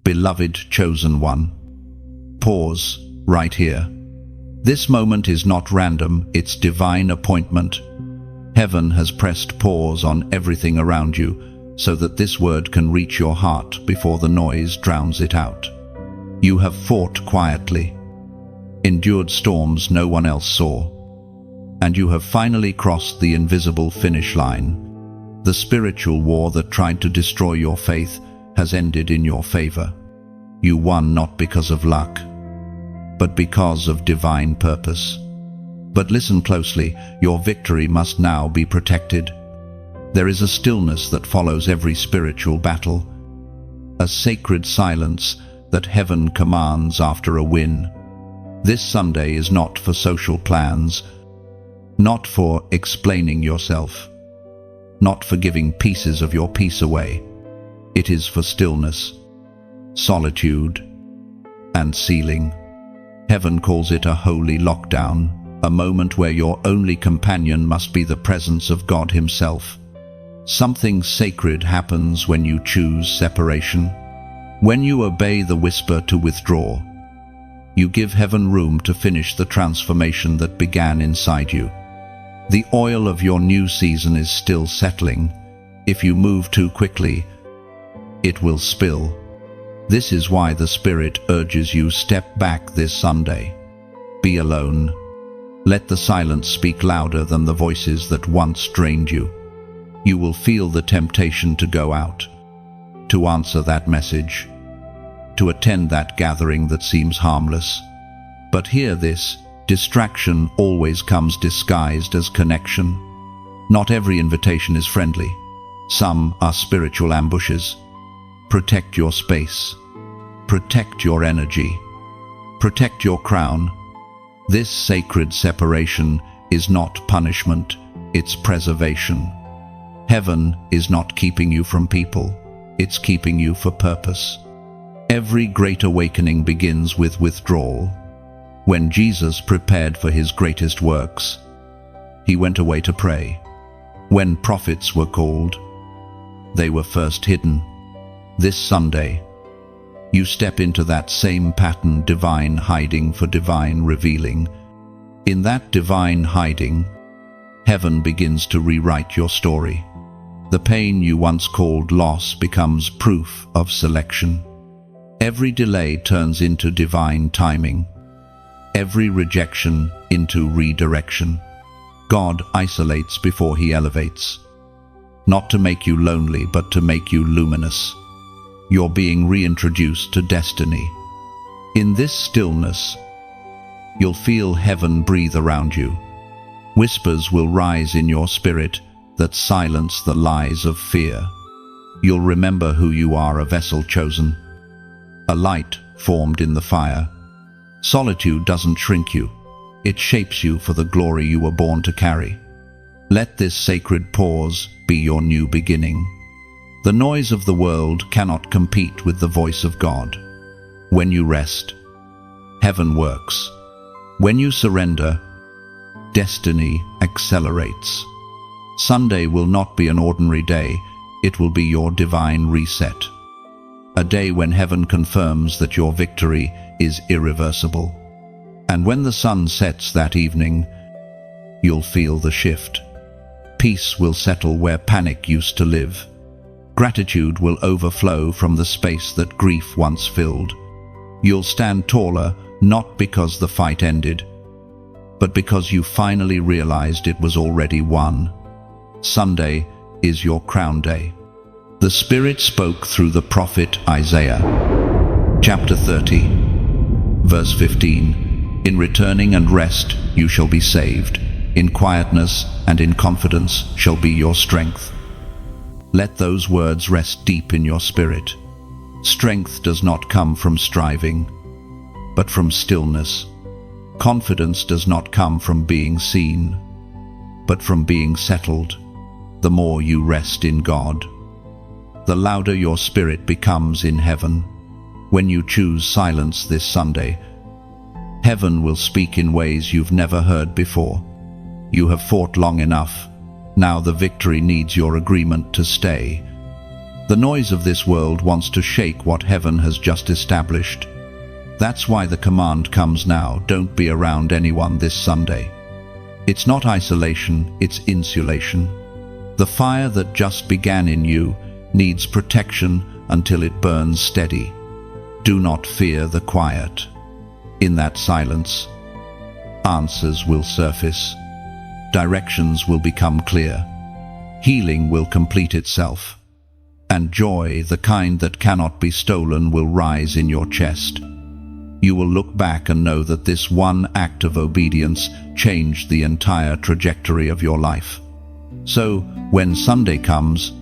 Beloved chosen one. Pause, right here. This moment is not random, it's divine appointment. Heaven has pressed pause on everything around you so that this word can reach your heart before the noise drowns it out. You have fought quietly, endured storms no one else saw, and you have finally crossed the invisible finish line. The spiritual war that tried to destroy your faith has ended in your favor. You won not because of luck, but because of divine purpose. But listen closely, your victory must now be protected. There is a stillness that follows every spiritual battle, a sacred silence that heaven commands after a win. This Sunday is not for social plans, not for explaining yourself, not for giving pieces of your peace away. It is for stillness, solitude, and sealing. Heaven calls it a holy lockdown, a moment where your only companion must be the presence of God Himself. Something sacred happens when you choose separation. When you obey the whisper to withdraw, you give heaven room to finish the transformation that began inside you. The oil of your new season is still settling. If you move too quickly, it will spill. This is why the Spirit urges you, step back this Sunday. Be alone. Let the silence speak louder than the voices that once drained you. You will feel the temptation to go out, to answer that message, to attend that gathering that seems harmless. But hear this, distraction always comes disguised as connection. Not every invitation is friendly. Some are spiritual ambushes. Protect your space. Protect your energy. Protect your crown. This sacred separation is not punishment, it's preservation. Heaven is not keeping you from people, it's keeping you for purpose. Every great awakening begins with withdrawal. When Jesus prepared for His greatest works, He went away to pray. When prophets were called, they were first hidden. This Sunday, you step into that same pattern, divine hiding for divine revealing. In that divine hiding, heaven begins to rewrite your story. The pain you once called loss becomes proof of selection. Every delay turns into divine timing. Every rejection into redirection. God isolates before He elevates. Not to make you lonely, but to make you luminous. You're being reintroduced to destiny. In this stillness, you'll feel heaven breathe around you. Whispers will rise in your spirit that silence the lies of fear. You'll remember who you are, a vessel chosen, a light formed in the fire. Solitude doesn't shrink you. It shapes you for the glory you were born to carry. Let this sacred pause be your new beginning. The noise of the world cannot compete with the voice of God. When you rest, heaven works. When you surrender, destiny accelerates. Sunday will not be an ordinary day, it will be your divine reset. A day when heaven confirms that your victory is irreversible. And when the sun sets that evening, you'll feel the shift. Peace will settle where panic used to live. Gratitude will overflow from the space that grief once filled. You'll stand taller, not because the fight ended, but because you finally realized it was already won. Sunday is your crown day. The Spirit spoke through the prophet Isaiah. Chapter 30, verse 15. In returning and rest you shall be saved. In quietness and in confidence shall be your strength. Let those words rest deep in your spirit. Strength does not come from striving, but from stillness. Confidence does not come from being seen, but from being settled. The more you rest in God, the louder your spirit becomes in heaven. When you choose silence this Sunday, heaven will speak in ways you've never heard before. You have fought long enough. Now the victory needs your agreement to stay. The noise of this world wants to shake what heaven has just established. That's why the command comes now: don't be around anyone this Sunday. It's not isolation, it's insulation. The fire that just began in you needs protection until it burns steady. Do not fear the quiet. In that silence, answers will surface. Directions will become clear. Healing will complete itself. And joy, the kind that cannot be stolen, will rise in your chest. You will look back and know that this one act of obedience changed the entire trajectory of your life. So, when Sunday comes,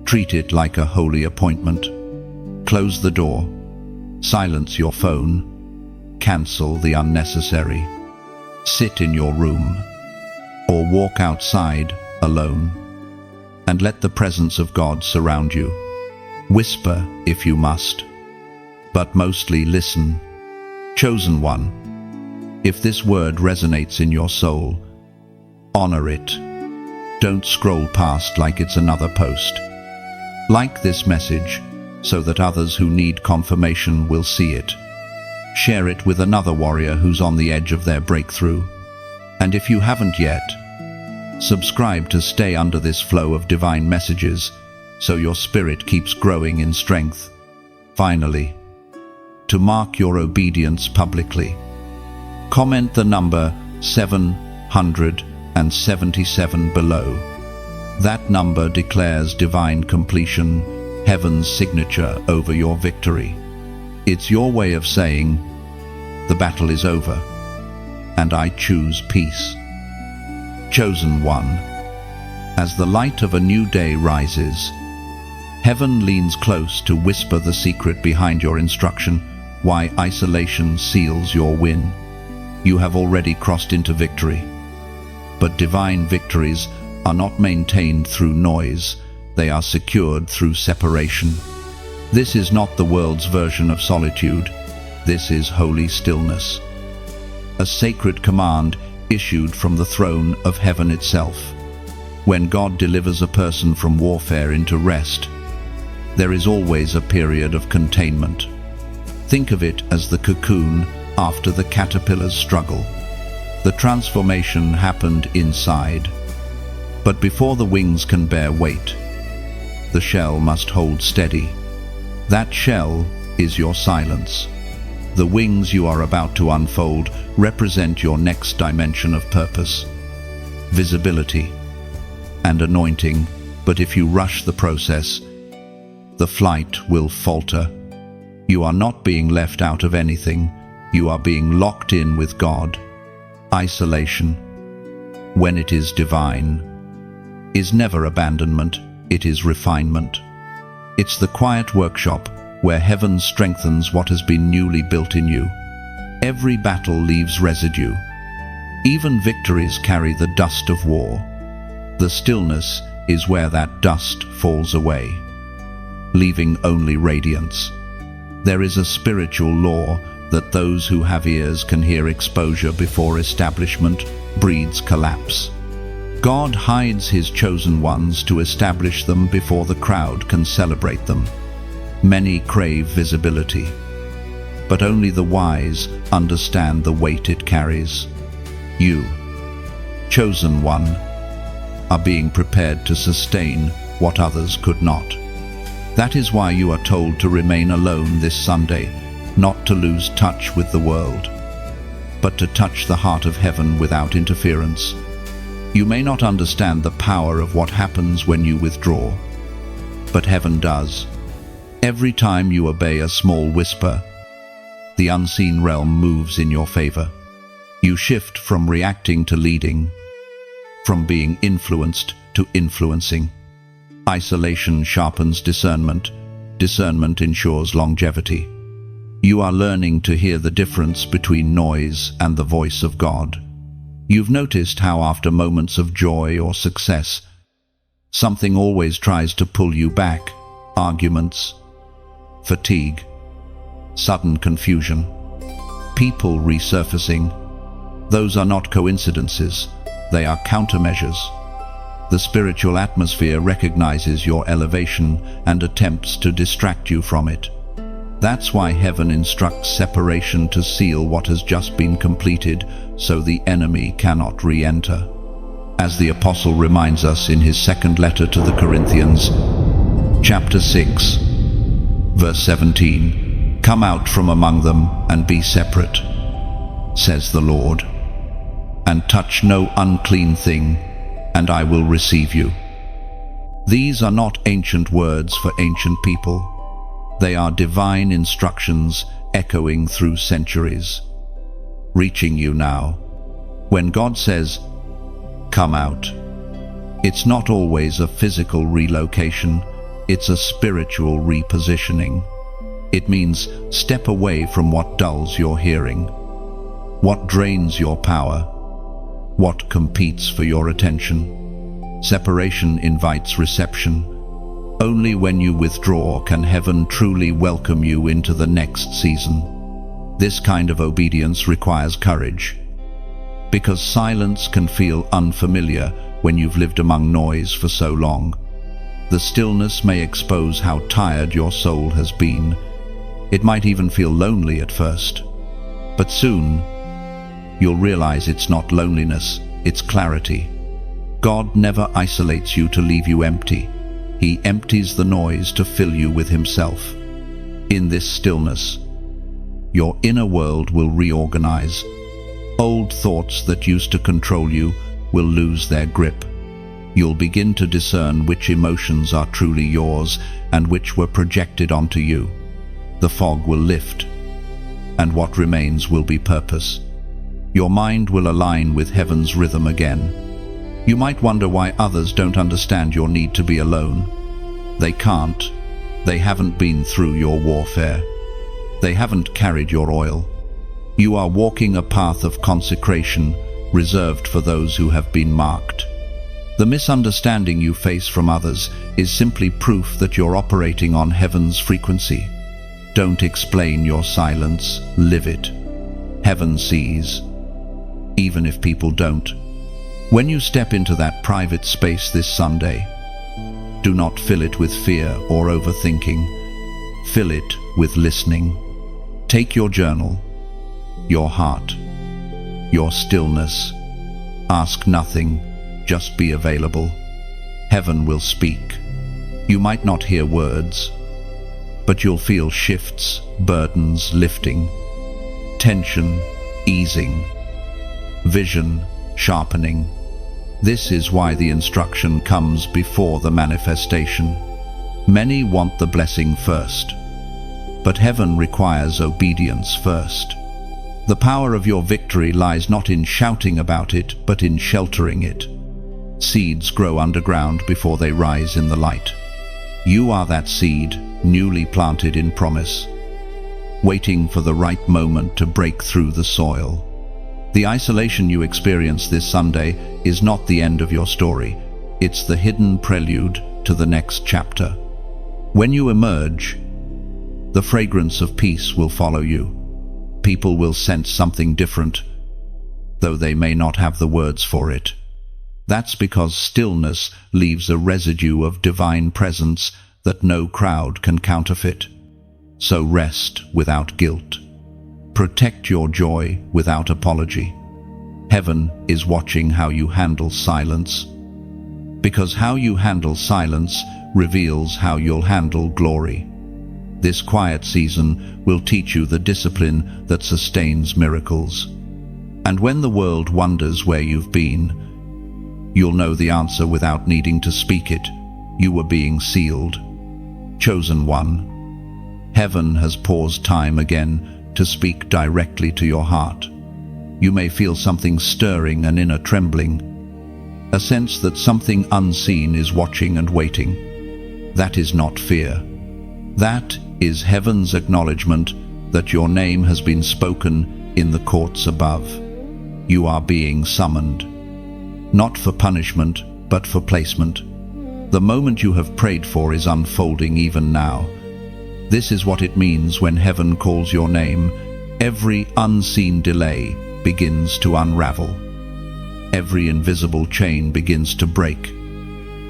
treat it like a holy appointment. Close the door. Silence your phone. Cancel the unnecessary. Sit in your room, or walk outside alone, and let the presence of God surround you. Whisper if you must, but mostly listen. Chosen one, if this word resonates in your soul, honor it. Don't scroll past like it's another post. Like this message so that others who need confirmation will see it. Share it with another warrior who's on the edge of their breakthrough. And if you haven't yet, subscribe to stay under this flow of divine messages so your spirit keeps growing in strength. Finally, to mark your obedience publicly, comment the number 777 below. That number declares divine completion, heaven's signature over your victory. It's your way of saying, the battle is over, and I choose peace. Chosen one, as the light of a new day rises, heaven leans close to whisper the secret behind your instruction, why isolation seals your win. You have already crossed into victory. But divine victories are not maintained through noise, they are secured through separation. This is not the world's version of solitude. This is holy stillness, a sacred command issued from the throne of heaven itself. When God delivers a person from warfare into rest, there is always a period of containment. Think of it as the cocoon after the caterpillar's struggle. The transformation happened inside. But before the wings can bear weight, the shell must hold steady. That shell is your silence. The wings you are about to unfold represent your next dimension of purpose, visibility, and anointing. But if you rush the process, the flight will falter. You are not being left out of anything. You are being locked in with God. Isolation, when it is divine, is never abandonment, it is refinement. It's the quiet workshop where heaven strengthens what has been newly built in you. Every battle leaves residue. Even victories carry the dust of war. The stillness is where that dust falls away, leaving only radiance. There is a spiritual law that those who have ears can hear. Exposure before establishment breeds collapse. God hides his chosen ones to establish them before the crowd can celebrate them. Many crave visibility, but only the wise understand the weight it carries. You, chosen one, are being prepared to sustain what others could not. That is why you are told to remain alone this Sunday, not to lose touch with the world, but to touch the heart of heaven without interference. You may not understand the power of what happens when you withdraw, but heaven does. Every time you obey a small whisper, the unseen realm moves in your favor. You shift from reacting to leading, from being influenced to influencing. Isolation sharpens discernment. Discernment ensures longevity. You are learning to hear the difference between noise and the voice of God. You've noticed how after moments of joy or success, something always tries to pull you back. Arguments, fatigue, sudden confusion, people resurfacing. Those are not coincidences, they are countermeasures. The spiritual atmosphere recognizes your elevation and attempts to distract you from it. That's why heaven instructs separation to seal what has just been completed, so the enemy cannot re-enter. As the apostle reminds us in his second letter to the Corinthians, chapter 6, verse 17, "Come out from among them and be separate, says the Lord, and touch no unclean thing, and I will receive you." These are not ancient words for ancient people. They are divine instructions echoing through centuries, reaching you now. When God says, "Come out," it's not always a physical relocation, it's a spiritual repositioning. It means step away from what dulls your hearing, what drains your power, what competes for your attention. Separation invites reception. Only when you withdraw can heaven truly welcome you into the next season. This kind of obedience requires courage, because silence can feel unfamiliar when you've lived among noise for so long. The stillness may expose how tired your soul has been. It might even feel lonely at first, but soon you'll realize it's not loneliness, it's clarity. God never isolates you to leave you empty. He empties the noise to fill you with himself. In this stillness, your inner world will reorganize. Old thoughts that used to control you will lose their grip. You'll begin to discern which emotions are truly yours and which were projected onto you. The fog will lift, and what remains will be purpose. Your mind will align with heaven's rhythm again. You might wonder why others don't understand your need to be alone. They can't. They haven't been through your warfare. They haven't carried your oil. You are walking a path of consecration reserved for those who have been marked. The misunderstanding you face from others is simply proof that you're operating on heaven's frequency. Don't explain your silence, live it. Heaven sees, even if people don't. When you step into that private space this Sunday, do not fill it with fear or overthinking. Fill it with listening. Take your journal, your heart, your stillness. Ask nothing, just be available. Heaven will speak. You might not hear words, but you'll feel shifts, burdens lifting, tension easing, vision sharpening. This is why the instruction comes before the manifestation. Many want the blessing first, but heaven requires obedience first. The power of your victory lies not in shouting about it, but in sheltering it. Seeds grow underground before they rise in the light. You are that seed, newly planted in promise, waiting for the right moment to break through the soil. The isolation you experience this Sunday is not the end of your story. It's the hidden prelude to the next chapter. When you emerge, the fragrance of peace will follow you. People will sense something different, though they may not have the words for it. That's because stillness leaves a residue of divine presence that no crowd can counterfeit. So rest without guilt. Protect your joy without apology. Heaven is watching how you handle silence, because how you handle silence reveals how you'll handle glory. This quiet season will teach you the discipline that sustains miracles. And when the world wonders where you've been, you'll know the answer without needing to speak it. You were being sealed. Chosen one. Heaven has paused time again to speak directly to your heart. You may feel something stirring, an inner trembling, a sense that something unseen is watching and waiting. That is not fear. That is heaven's acknowledgement that your name has been spoken in the courts above. You are being summoned, not for punishment, but for placement. The moment you have prayed for is unfolding even now. This is what it means when heaven calls your name. Every unseen delay begins to unravel. Every invisible chain begins to break.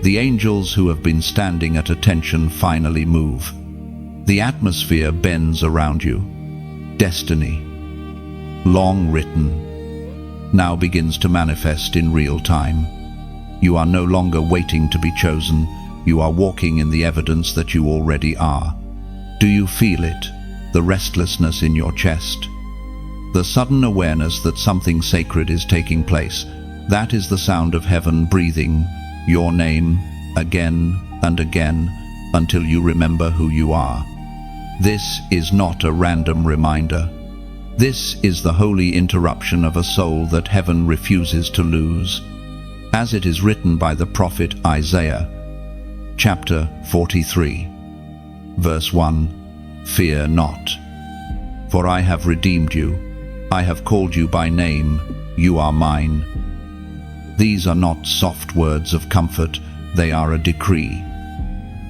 The angels who have been standing at attention finally move. The atmosphere bends around you. Destiny, long written, now begins to manifest in real time. You are no longer waiting to be chosen. You are walking in the evidence that you already are. Do you feel it? The restlessness in your chest? The sudden awareness that something sacred is taking place. That is the sound of heaven breathing your name again and again until you remember who you are. This is not a random reminder. This is the holy interruption of a soul that heaven refuses to lose. As it is written by the prophet Isaiah, chapter 43, verse 1, "Fear not, for I have redeemed you. I have called you by name. You are mine." These are not soft words of comfort. They are a decree,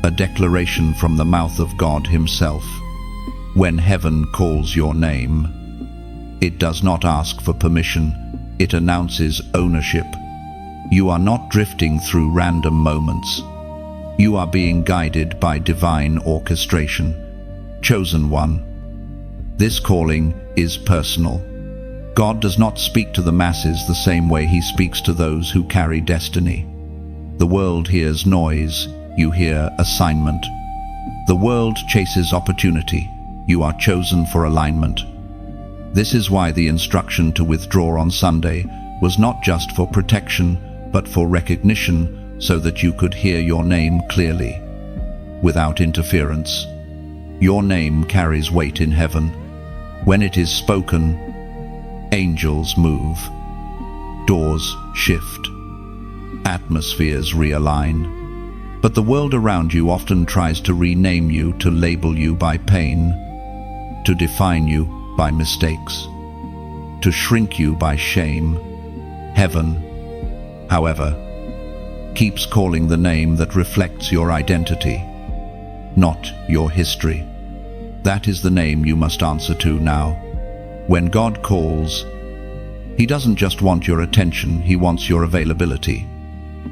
a declaration from the mouth of God Himself. When heaven calls your name, it does not ask for permission. It announces ownership. You are not drifting through random moments. You are being guided by divine orchestration. Chosen one. This calling is personal. God does not speak to the masses the same way He speaks to those who carry destiny. The world hears noise, you hear assignment. The world chases opportunity, you are chosen for alignment. This is why the instruction to withdraw on Sunday was not just for protection, but for recognition, so that you could hear your name clearly, without interference. Your name carries weight in heaven. When it is spoken, angels move, doors shift, atmospheres realign. But the world around you often tries to rename you, to label you by pain, to define you by mistakes, to shrink you by shame. Heaven, however, keeps calling the name that reflects your identity, not your history. That is the name you must answer to now. When God calls, He doesn't just want your attention, He wants your availability.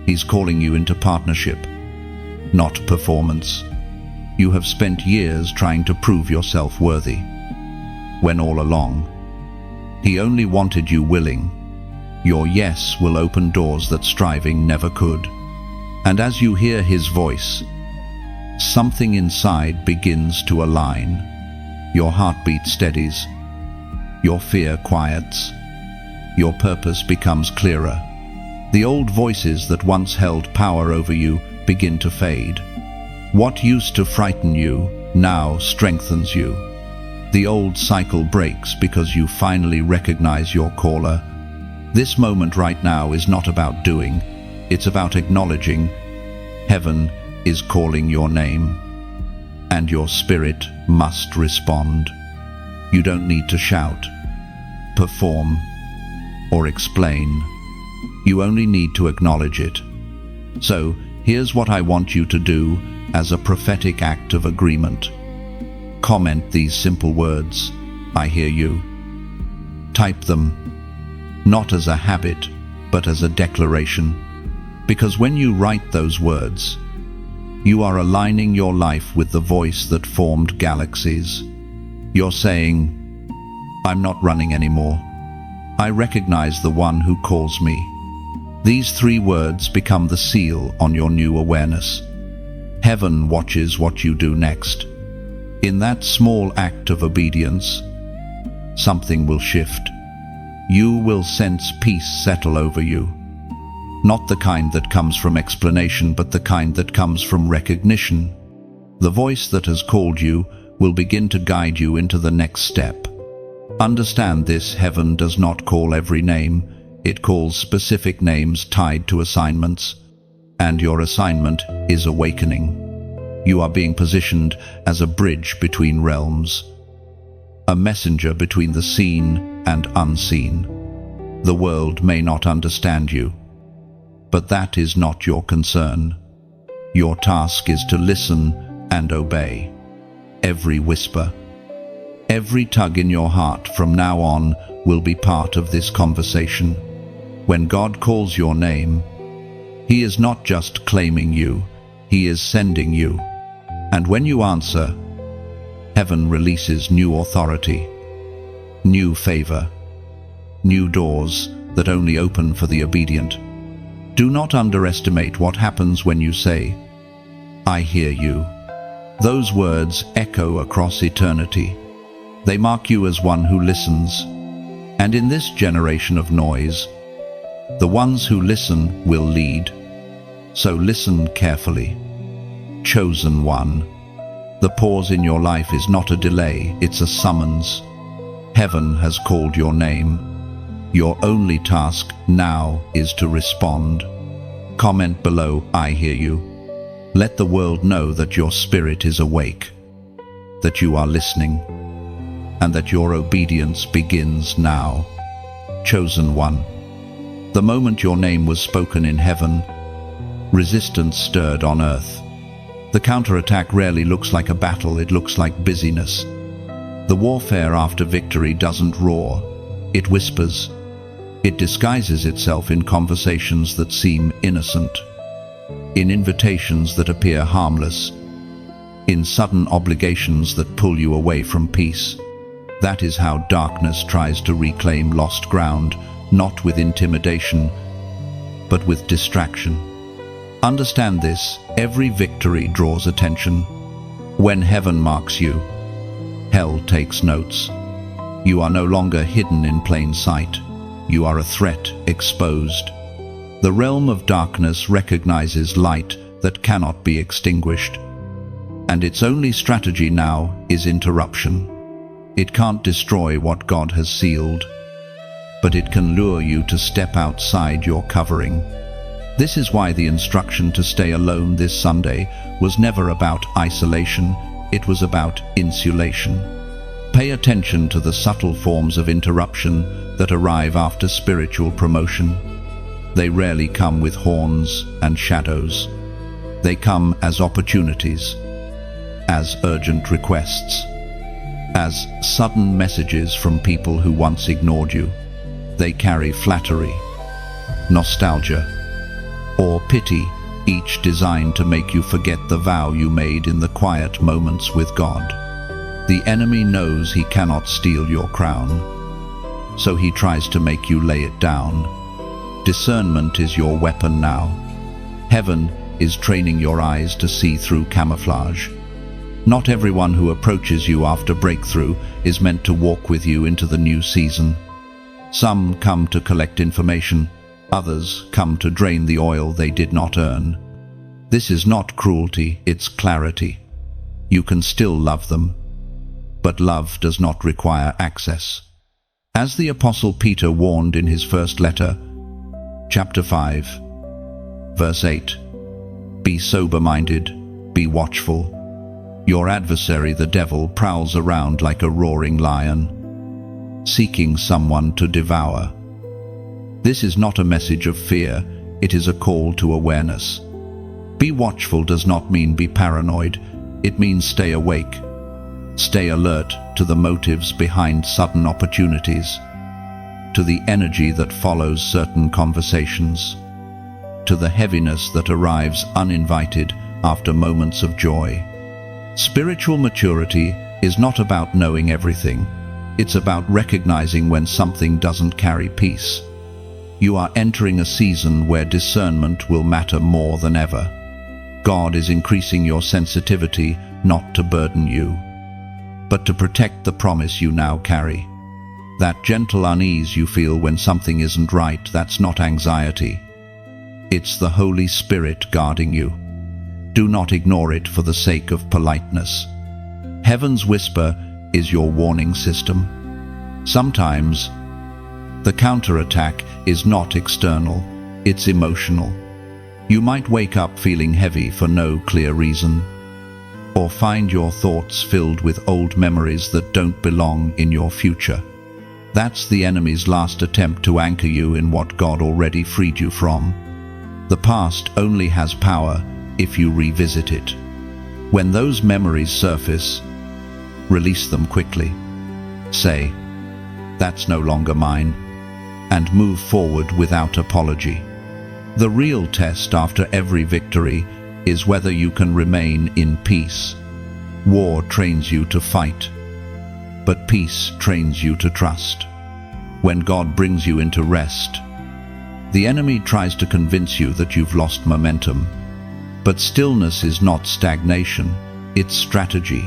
He's calling you into partnership, not performance. You have spent years trying to prove yourself worthy, when all along, He only wanted you willing. Your yes will open doors that striving never could. And as you hear His voice, something inside begins to align. Your heartbeat steadies, your fear quiets, your purpose becomes clearer. The old voices that once held power over you begin to fade. What used to frighten you now strengthens you. The old cycle breaks because you finally recognize your caller. This moment right now is not about doing, it's about acknowledging. Heaven is calling your name, and your spirit must respond. You don't need to shout, perform, or explain. You only need to acknowledge it. So, here's what I want you to do as a prophetic act of agreement. Comment these simple words, "I hear you." Type them, not as a habit, but as a declaration. Because when you write those words, you are aligning your life with the voice that formed galaxies. You're saying, "I'm not running anymore. I recognize the one who calls me." These 3 words become the seal on your new awareness. Heaven watches what you do next. In that small act of obedience, something will shift. You will sense peace settle over you. Not the kind that comes from explanation, but the kind that comes from recognition. The voice that has called you will begin to guide you into the next step. Understand this: heaven does not call every name. It calls specific names tied to assignments. And your assignment is awakening. You are being positioned as a bridge between realms, a messenger between the seen and unseen. The world may not understand you, but that is not your concern. Your task is to listen and obey. Every whisper, every tug in your heart from now on will be part of this conversation. When God calls your name, He is not just claiming you, He is sending you. And when you answer, heaven releases new authority, new favor, new doors that only open for the obedient. Do not underestimate what happens when you say, "I hear you." Those words echo across eternity. They mark you as one who listens. And in this generation of noise, the ones who listen will lead. So listen carefully. Chosen one. The pause in your life is not a delay, it's a summons. Heaven has called your name. Your only task now is to respond. Comment below, "I hear you." Let the world know that your spirit is awake, that you are listening, and that your obedience begins now. Chosen one. The moment your name was spoken in heaven, resistance stirred on earth. The counterattack rarely looks like a battle, it looks like busyness. The warfare after victory doesn't roar, it whispers. It disguises itself in conversations that seem innocent, in invitations that appear harmless, in sudden obligations that pull you away from peace. That is how darkness tries to reclaim lost ground, not with intimidation, but with distraction. Understand this, every victory draws attention. When heaven marks you, hell takes notes. You are no longer hidden in plain sight. You are a threat exposed. The realm of darkness recognizes light that cannot be extinguished. And its only strategy now is interruption. It can't destroy what God has sealed, but it can lure you to step outside your covering. This is why the instruction to stay alone this Sunday was never about isolation, it was about insulation. Pay attention to the subtle forms of interruption that arrive after spiritual promotion. They rarely come with horns and shadows. They come as opportunities, as urgent requests, as sudden messages from people who once ignored you. They carry flattery, nostalgia, or pity, each designed to make you forget the vow you made in the quiet moments with God. The enemy knows he cannot steal your crown, so he tries to make you lay it down. Discernment is your weapon now. Heaven is training your eyes to see through camouflage. Not everyone who approaches you after breakthrough is meant to walk with you into the new season. Some come to collect information, others come to drain the oil they did not earn. This is not cruelty, it's clarity. You can still love them, but love does not require access. As the Apostle Peter warned in his first letter, chapter 5, verse 8, "Be sober-minded, be watchful. Your adversary, the devil, prowls around like a roaring lion, seeking someone to devour." This is not a message of fear, it is a call to awareness. Be watchful does not mean be paranoid, it means stay awake. Stay alert to the motives behind sudden opportunities, to the energy that follows certain conversations, to the heaviness that arrives uninvited after moments of joy. Spiritual maturity is not about knowing everything, it's about recognizing when something doesn't carry peace. You are entering a season where discernment will matter more than ever. God is increasing your sensitivity not to burden you, but to protect the promise you now carry. That gentle unease you feel when something isn't right, that's not anxiety. It's the Holy Spirit guarding you. Do not ignore it for the sake of politeness. Heaven's whisper is your warning system. Sometimes, the counterattack is not external, it's emotional. You might wake up feeling heavy for no clear reason, or find your thoughts filled with old memories that don't belong in your future. That's the enemy's last attempt to anchor you in what God already freed you from. The past only has power if you revisit it. When those memories surface, release them quickly. Say, "That's no longer mine," and move forward without apology. The real test after every victory is whether you can remain in peace. War trains you to fight, but peace trains you to trust. When God brings you into rest, the enemy tries to convince you that you've lost momentum. But stillness is not stagnation, it's strategy.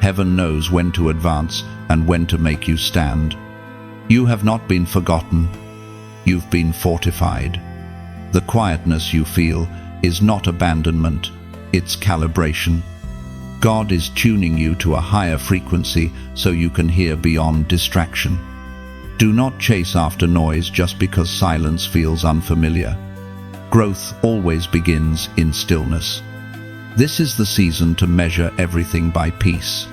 Heaven knows when to advance and when to make you stand. You have not been forgotten. You've been fortified. The quietness you feel is not abandonment, it's calibration. God is tuning you to a higher frequency so you can hear beyond distraction. Do not chase after noise just because silence feels unfamiliar. Growth always begins in stillness. This is the season to measure everything by peace.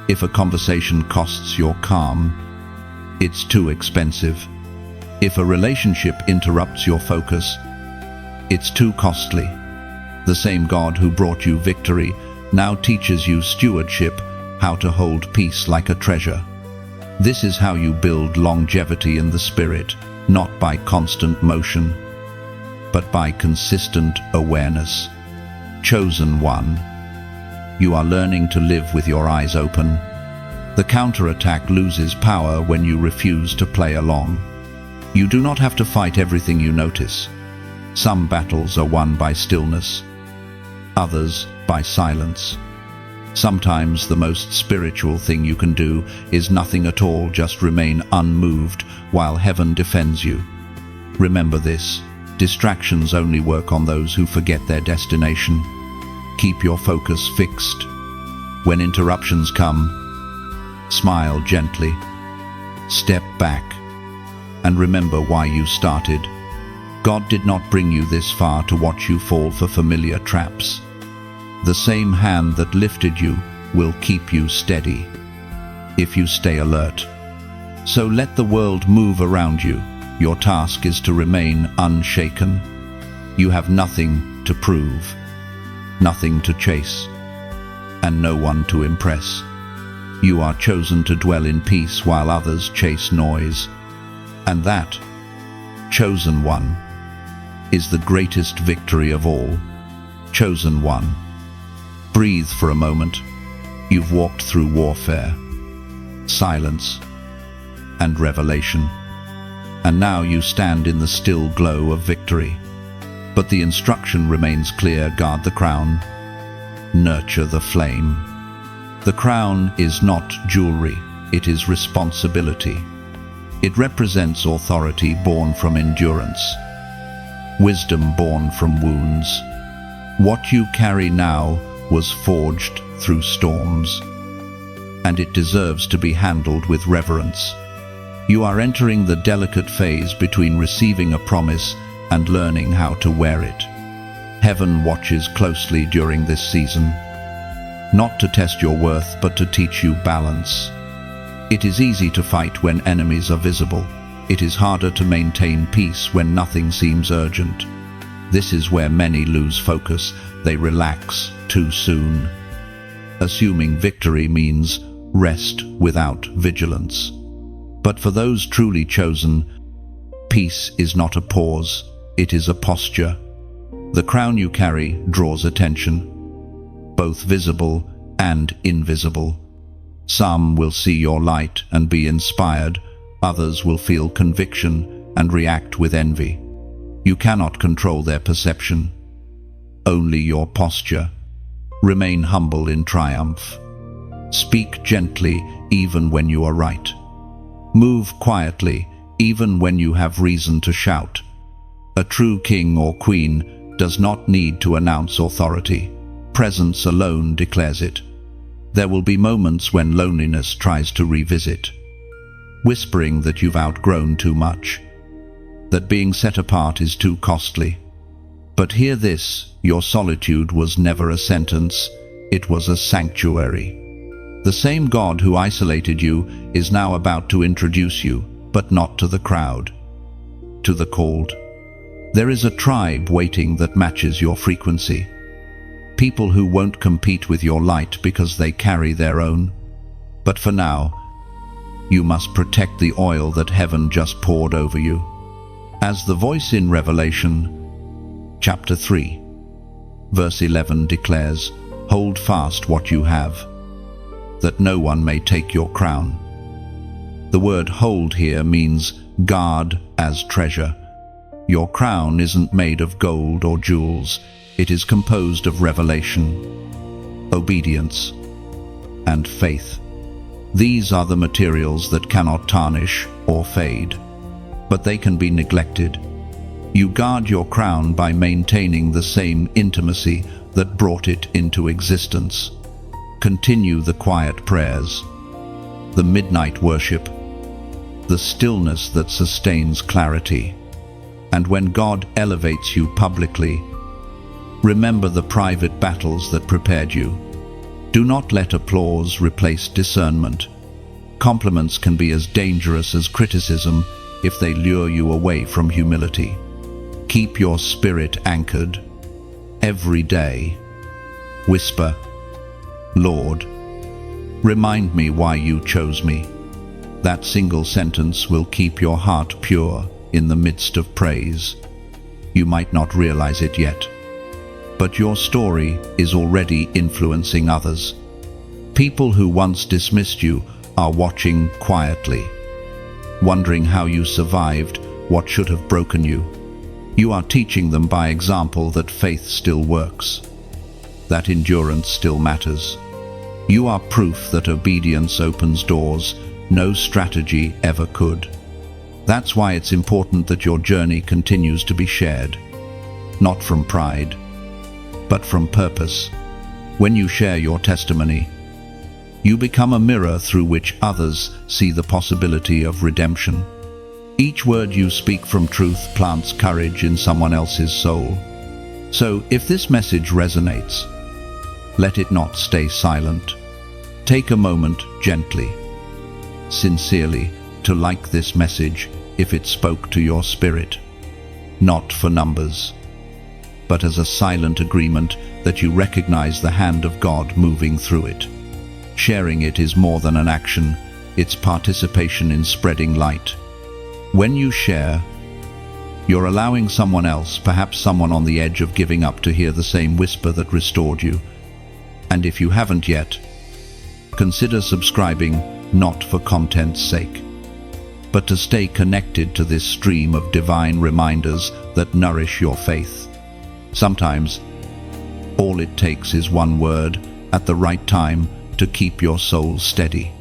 If a conversation costs your calm, it's too expensive. If a relationship interrupts your focus, it's too costly. The same God who brought you victory now teaches you stewardship, how to hold peace like a treasure. This is how you build longevity in the spirit, not by constant motion, but by consistent awareness. Chosen one, you are learning to live with your eyes open. The counterattack loses power when you refuse to play along. You do not have to fight everything you notice. Some battles are won by stillness, others by silence. Sometimes the most spiritual thing you can do is nothing at all, just remain unmoved while heaven defends you. Remember this, distractions only work on those who forget their destination. Keep your focus fixed. When interruptions come, smile gently, step back, and remember why you started. God did not bring you this far to watch you fall for familiar traps. The same hand that lifted you will keep you steady if you stay alert. So let the world move around you. Your task is to remain unshaken. You have nothing to prove, nothing to chase, and no one to impress. You are chosen to dwell in peace while others chase noise. And that, chosen one, is the greatest victory of all. Chosen one. Breathe for a moment. You've walked through warfare, silence, and revelation. And now you stand in the still glow of victory. But the instruction remains clear: guard the crown, nurture the flame. The crown is not jewelry, it is responsibility. It represents authority born from endurance, wisdom born from wounds. What you carry now was forged through storms, and it deserves to be handled with reverence. You are entering the delicate phase between receiving a promise and learning how to wear it. Heaven watches closely during this season, not to test your worth, but to teach you balance. It is easy to fight when enemies are visible. It is harder to maintain peace when nothing seems urgent. This is where many lose focus. They relax too soon, assuming victory means rest without vigilance. But for those truly chosen, peace is not a pause, it is a posture. The crown you carry draws attention, both visible and invisible. Some will see your light and be inspired, others will feel conviction and react with envy. You cannot control their perception, only your posture. Remain humble in triumph. Speak gently even when you are right. Move quietly even when you have reason to shout. A true king or queen does not need to announce authority. Presence alone declares it. There will be moments when loneliness tries to revisit, whispering that you've outgrown too much, that being set apart is too costly. But hear this, your solitude was never a sentence, it was a sanctuary. The same God who isolated you is now about to introduce you, but not to the crowd, to the called. There is a tribe waiting that matches your frequency. People who won't compete with your light because they carry their own. But for now, you must protect the oil that heaven just poured over you. As the voice in Revelation, Chapter 3, verse 11 declares, "Hold fast what you have, that no one may take your crown." The word hold here means guard as treasure. Your crown isn't made of gold or jewels. It is composed of revelation, obedience, and faith. These are the materials that cannot tarnish or fade, but they can be neglected. You guard your crown by maintaining the same intimacy that brought it into existence. Continue the quiet prayers, the midnight worship, the stillness that sustains clarity. And when God elevates you publicly, remember the private battles that prepared you. Do not let applause replace discernment. Compliments can be as dangerous as criticism if they lure you away from humility. Keep your spirit anchored. Every day, whisper, "Lord, remind me why you chose me." That single sentence will keep your heart pure in the midst of praise. You might not realize it yet, but your story is already influencing others. People who once dismissed you are watching quietly, wondering how you survived what should have broken you. You are teaching them by example that faith still works, that endurance still matters. You are proof that obedience opens doors no strategy ever could. That's why it's important that your journey continues to be shared, not from pride, but from purpose. When you share your testimony, you become a mirror through which others see the possibility of redemption. Each word you speak from truth plants courage in someone else's soul. So, if this message resonates, let it not stay silent. Take a moment gently, sincerely, to like this message if it spoke to your spirit, not for numbers, but as a silent agreement that you recognize the hand of God moving through it. Sharing it is more than an action, it's participation in spreading light. When you share, you're allowing someone else, perhaps someone on the edge of giving up, to hear the same whisper that restored you. And if you haven't yet, consider subscribing, not for content's sake, but to stay connected to this stream of divine reminders that nourish your faith. Sometimes, all it takes is one word at the right time to keep your soul steady.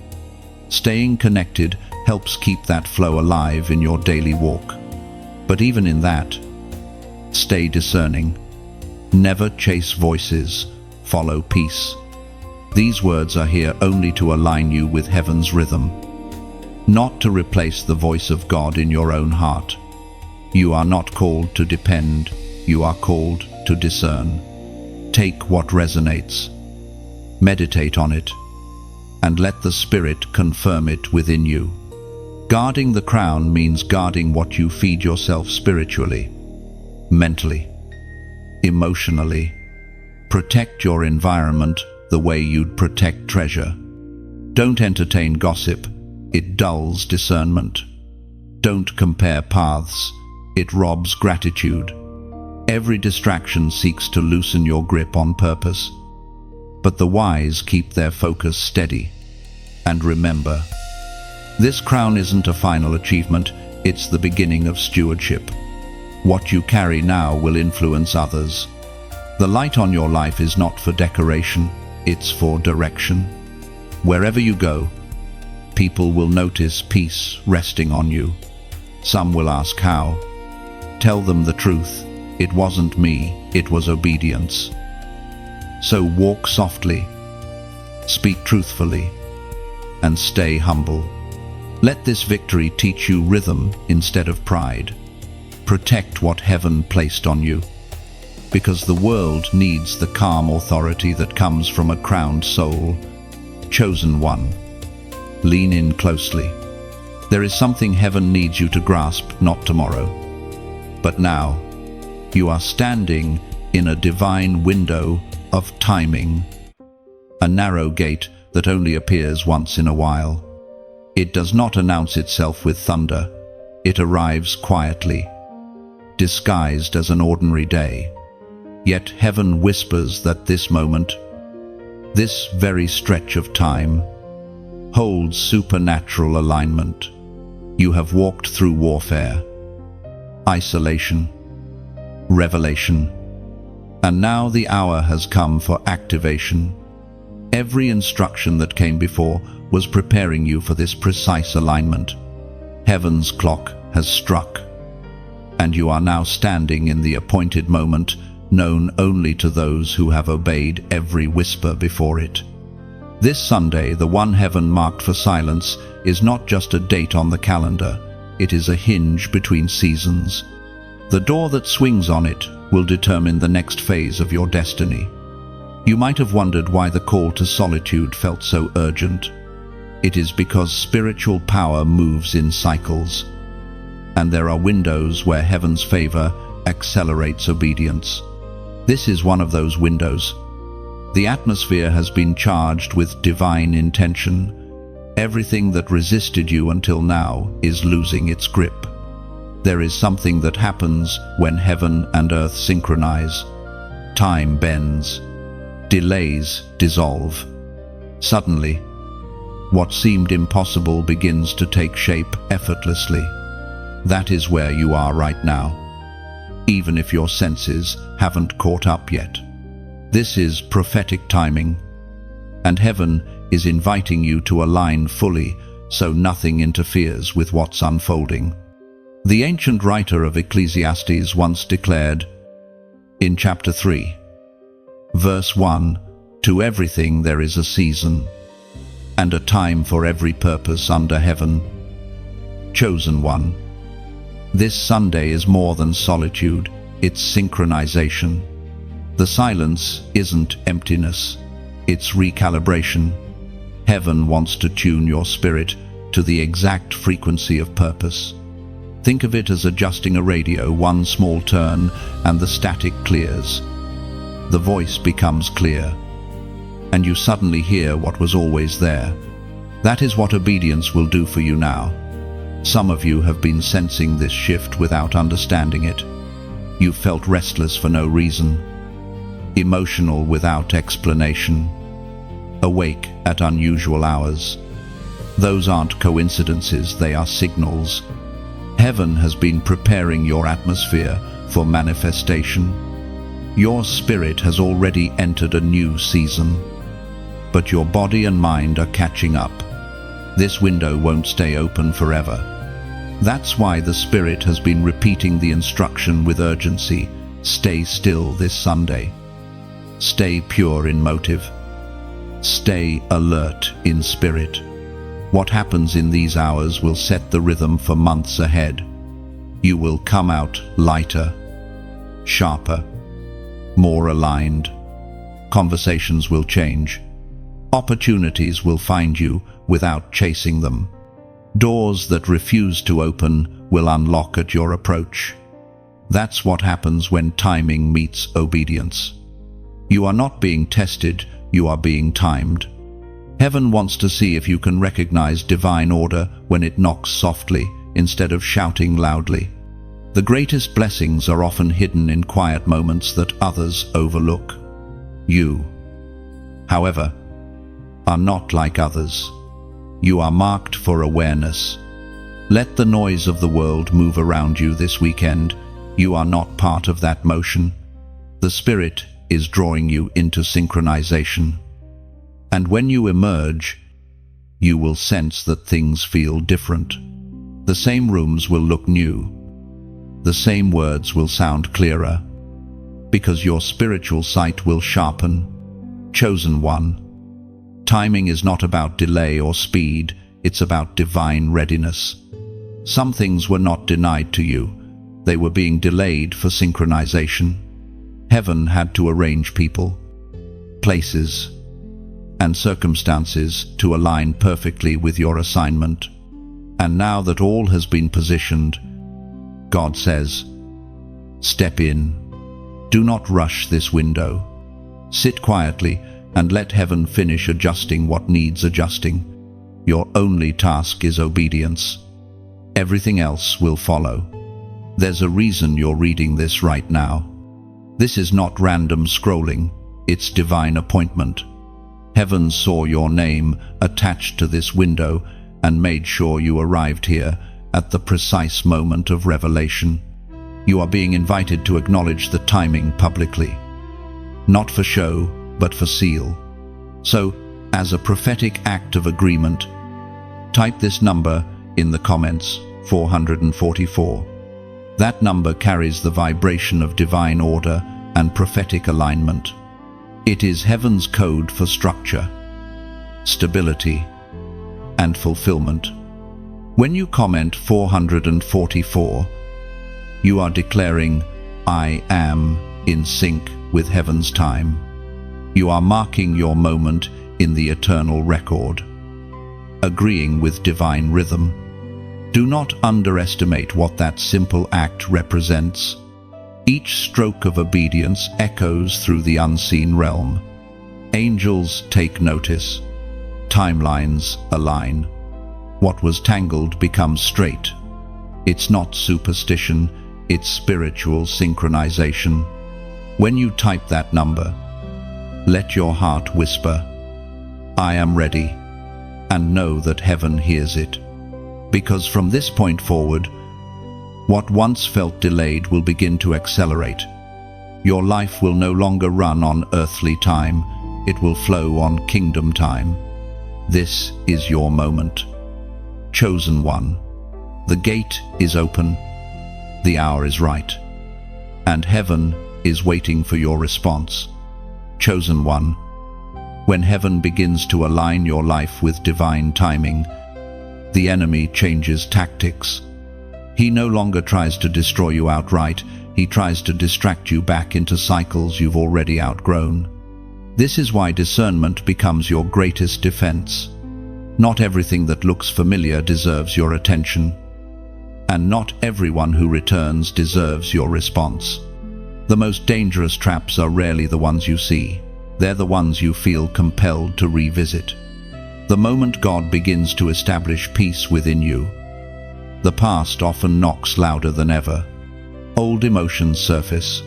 Staying connected helps keep that flow alive in your daily walk. But even in that, stay discerning. Never chase voices, follow peace. These words are here only to align you with heaven's rhythm, not to replace the voice of God in your own heart. You are not called to depend, you are called to discern. Take what resonates, meditate on it, and let the Spirit confirm it within you. Guarding the crown means guarding what you feed yourself spiritually, mentally, emotionally. Protect your environment the way you'd protect treasure. Don't entertain gossip, it dulls discernment. Don't compare paths, it robs gratitude. Every distraction seeks to loosen your grip on purpose, but the wise keep their focus steady. And remember, this crown isn't a final achievement, it's the beginning of stewardship. What you carry now will influence others. The light on your life is not for decoration, it's for direction. Wherever you go, people will notice peace resting on you. Some will ask how. Tell them the truth. It wasn't me, it was obedience. So walk softly, speak truthfully, and stay humble. Let this victory teach you rhythm instead of pride. Protect what heaven placed on you, because the world needs the calm authority that comes from a crowned soul. Chosen one, lean in closely. There is something heaven needs you to grasp, not tomorrow, but now. You are standing in a divine window of timing, a narrow gate that only appears once in a while. It does not announce itself with thunder, it arrives quietly, disguised as an ordinary day. Yet heaven whispers that this moment, this very stretch of time, holds supernatural alignment. You have walked through warfare, isolation, revelation, and now the hour has come for activation. Every instruction that came before was preparing you for this precise alignment. Heaven's clock has struck, and you are now standing in the appointed moment, known only to those who have obeyed every whisper before it. This Sunday, the one heaven marked for silence, is not just a date on the calendar, it is a hinge between seasons. The door that swings on it will determine the next phase of your destiny. You might have wondered why the call to solitude felt so urgent. It is because spiritual power moves in cycles, and there are windows where heaven's favor accelerates obedience. This is one of those windows. The atmosphere has been charged with divine intention. Everything that resisted you until now is losing its grip. There is something that happens when heaven and earth synchronize. Time bends. Delays dissolve. Suddenly, what seemed impossible begins to take shape effortlessly. That is where you are right now, even if your senses haven't caught up yet. This is prophetic timing, and heaven is inviting you to align fully so nothing interferes with what's unfolding. The ancient writer of Ecclesiastes once declared, in chapter 3, verse 1, "To everything there is a season, and a time for every purpose under heaven." Chosen one, this Sunday is more than solitude, it's synchronization. The silence isn't emptiness, it's recalibration. Heaven wants to tune your spirit to the exact frequency of purpose. Think of it as adjusting a radio, one small turn and the static clears. The voice becomes clear, and you suddenly hear what was always there. That is what obedience will do for you now. Some of you have been sensing this shift without understanding it. You've felt restless for no reason, emotional without explanation, awake at unusual hours. Those aren't coincidences, they are signals. Heaven has been preparing your atmosphere for manifestation. Your spirit has already entered a new season, but your body and mind are catching up. This window won't stay open forever. That's why the Spirit has been repeating the instruction with urgency. Stay still this Sunday. Stay pure in motive. Stay alert in spirit. What happens in these hours will set the rhythm for months ahead. You will come out lighter, sharper, more aligned. Conversations will change. Opportunities will find you without chasing them. Doors that refuse to open will unlock at your approach. That's what happens when timing meets obedience. You are not being tested, you are being timed. Heaven wants to see if you can recognize divine order when it knocks softly instead of shouting loudly. The greatest blessings are often hidden in quiet moments that others overlook. You, however, are not like others. You are marked for awareness. Let the noise of the world move around you this weekend. You are not part of that motion. The Spirit is drawing you into synchronization. And when you emerge, you will sense that things feel different. The same rooms will look new. The same words will sound clearer, because your spiritual sight will sharpen. Chosen one, timing is not about delay or speed, it's about divine readiness. Some things were not denied to you, they were being delayed for synchronization. Heaven had to arrange people, places, and circumstances to align perfectly with your assignment. And now that all has been positioned, God says, step in. Do not rush this window. Sit quietly and let heaven finish adjusting what needs adjusting. Your only task is obedience. Everything else will follow. There's a reason you're reading this right now. This is not random scrolling, it's divine appointment. Heaven saw your name attached to this window and made sure you arrived here at the precise moment of revelation. You are being invited to acknowledge the timing publicly. Not for show, but for seal. So, as a prophetic act of agreement, type this number in the comments, 444. That number carries the vibration of divine order and prophetic alignment. It is heaven's code for structure, stability, and fulfillment. When you comment 444, you are declaring, I am in sync with heaven's time. You are marking your moment in the eternal record, agreeing with divine rhythm. Do not underestimate what that simple act represents. Each stroke of obedience echoes through the unseen realm. Angels take notice. Timelines align. What was tangled becomes straight. It's not superstition, it's spiritual synchronization. When you type that number, let your heart whisper, I am ready, and know that heaven hears it. Because from this point forward, what once felt delayed will begin to accelerate. Your life will no longer run on earthly time, it will flow on kingdom time. This is your moment. Chosen one, the gate is open, the hour is right, and heaven is waiting for your response. Chosen one, when heaven begins to align your life with divine timing, the enemy changes tactics. He no longer tries to destroy you outright, he tries to distract you back into cycles you've already outgrown. This is why discernment becomes your greatest defense. Not everything that looks familiar deserves your attention, and not everyone who returns deserves your response. The most dangerous traps are rarely the ones you see. They're the ones you feel compelled to revisit. The moment God begins to establish peace within you, the past often knocks louder than ever. Old emotions surface,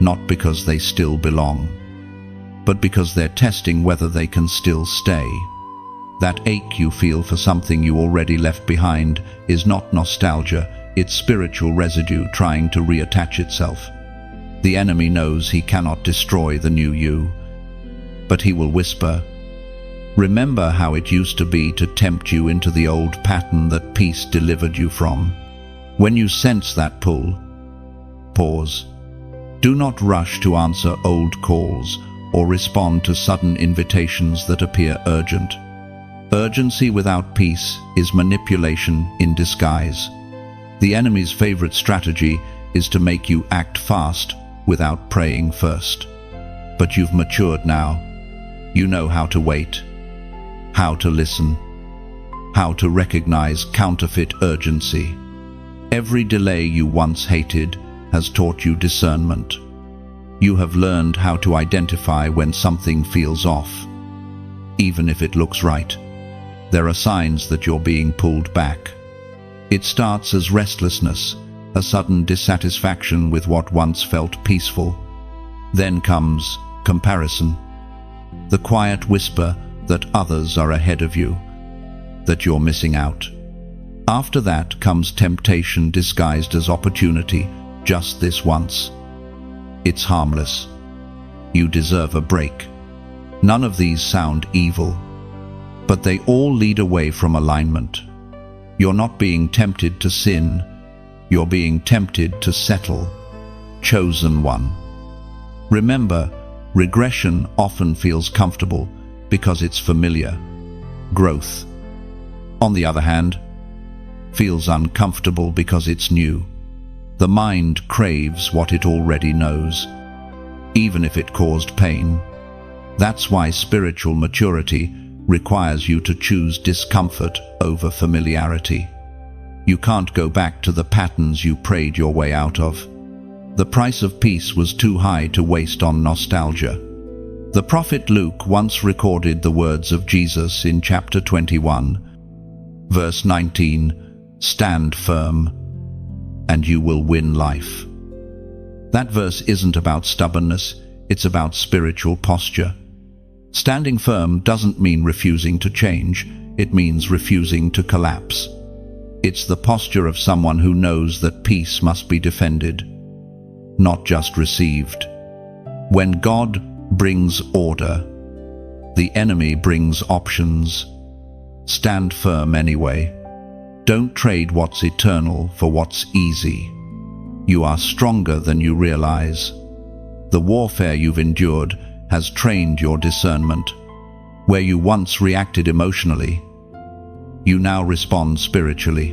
not because they still belong, but because they're testing whether they can still stay. That ache you feel for something you already left behind is not nostalgia, it's spiritual residue trying to reattach itself. The enemy knows he cannot destroy the new you, but he will whisper, remember how it used to be, to tempt you into the old pattern that peace delivered you from. When you sense that pull, pause. Do not rush to answer old calls or respond to sudden invitations that appear urgent. Urgency without peace is manipulation in disguise. The enemy's favorite strategy is to make you act fast without praying first. But you've matured now. You know how to wait, how to listen, how to recognize counterfeit urgency. Every delay you once hated has taught you discernment. You have learned how to identify when something feels off, even if it looks right. There are signs that you're being pulled back. It starts as restlessness, a sudden dissatisfaction with what once felt peaceful. Then comes comparison, the quiet whisper that others are ahead of you, that you're missing out. After that comes temptation disguised as opportunity, just this once. It's harmless. You deserve a break. None of these sound evil, but they all lead away from alignment. You're not being tempted to sin, you're being tempted to settle. Chosen one. Remember, regression often feels comfortable because it's familiar. Growth, on the other hand, feels uncomfortable because it's new. The mind craves what it already knows, even if it caused pain. That's why spiritual maturity requires you to choose discomfort over familiarity. You can't go back to the patterns you prayed your way out of. The price of peace was too high to waste on nostalgia. The prophet Luke once recorded the words of Jesus in chapter 21, verse 19, "Stand firm. and you will win life. That verse isn't about stubbornness, it's about spiritual posture. Standing firm doesn't mean refusing to change, it means refusing to collapse. It's the posture of someone who knows that peace must be defended, not just received. When God brings order, the enemy brings options. Stand firm anyway. Don't trade what's eternal for what's easy. You are stronger than you realize. The warfare you've endured has trained your discernment. Where you once reacted emotionally, you now respond spiritually.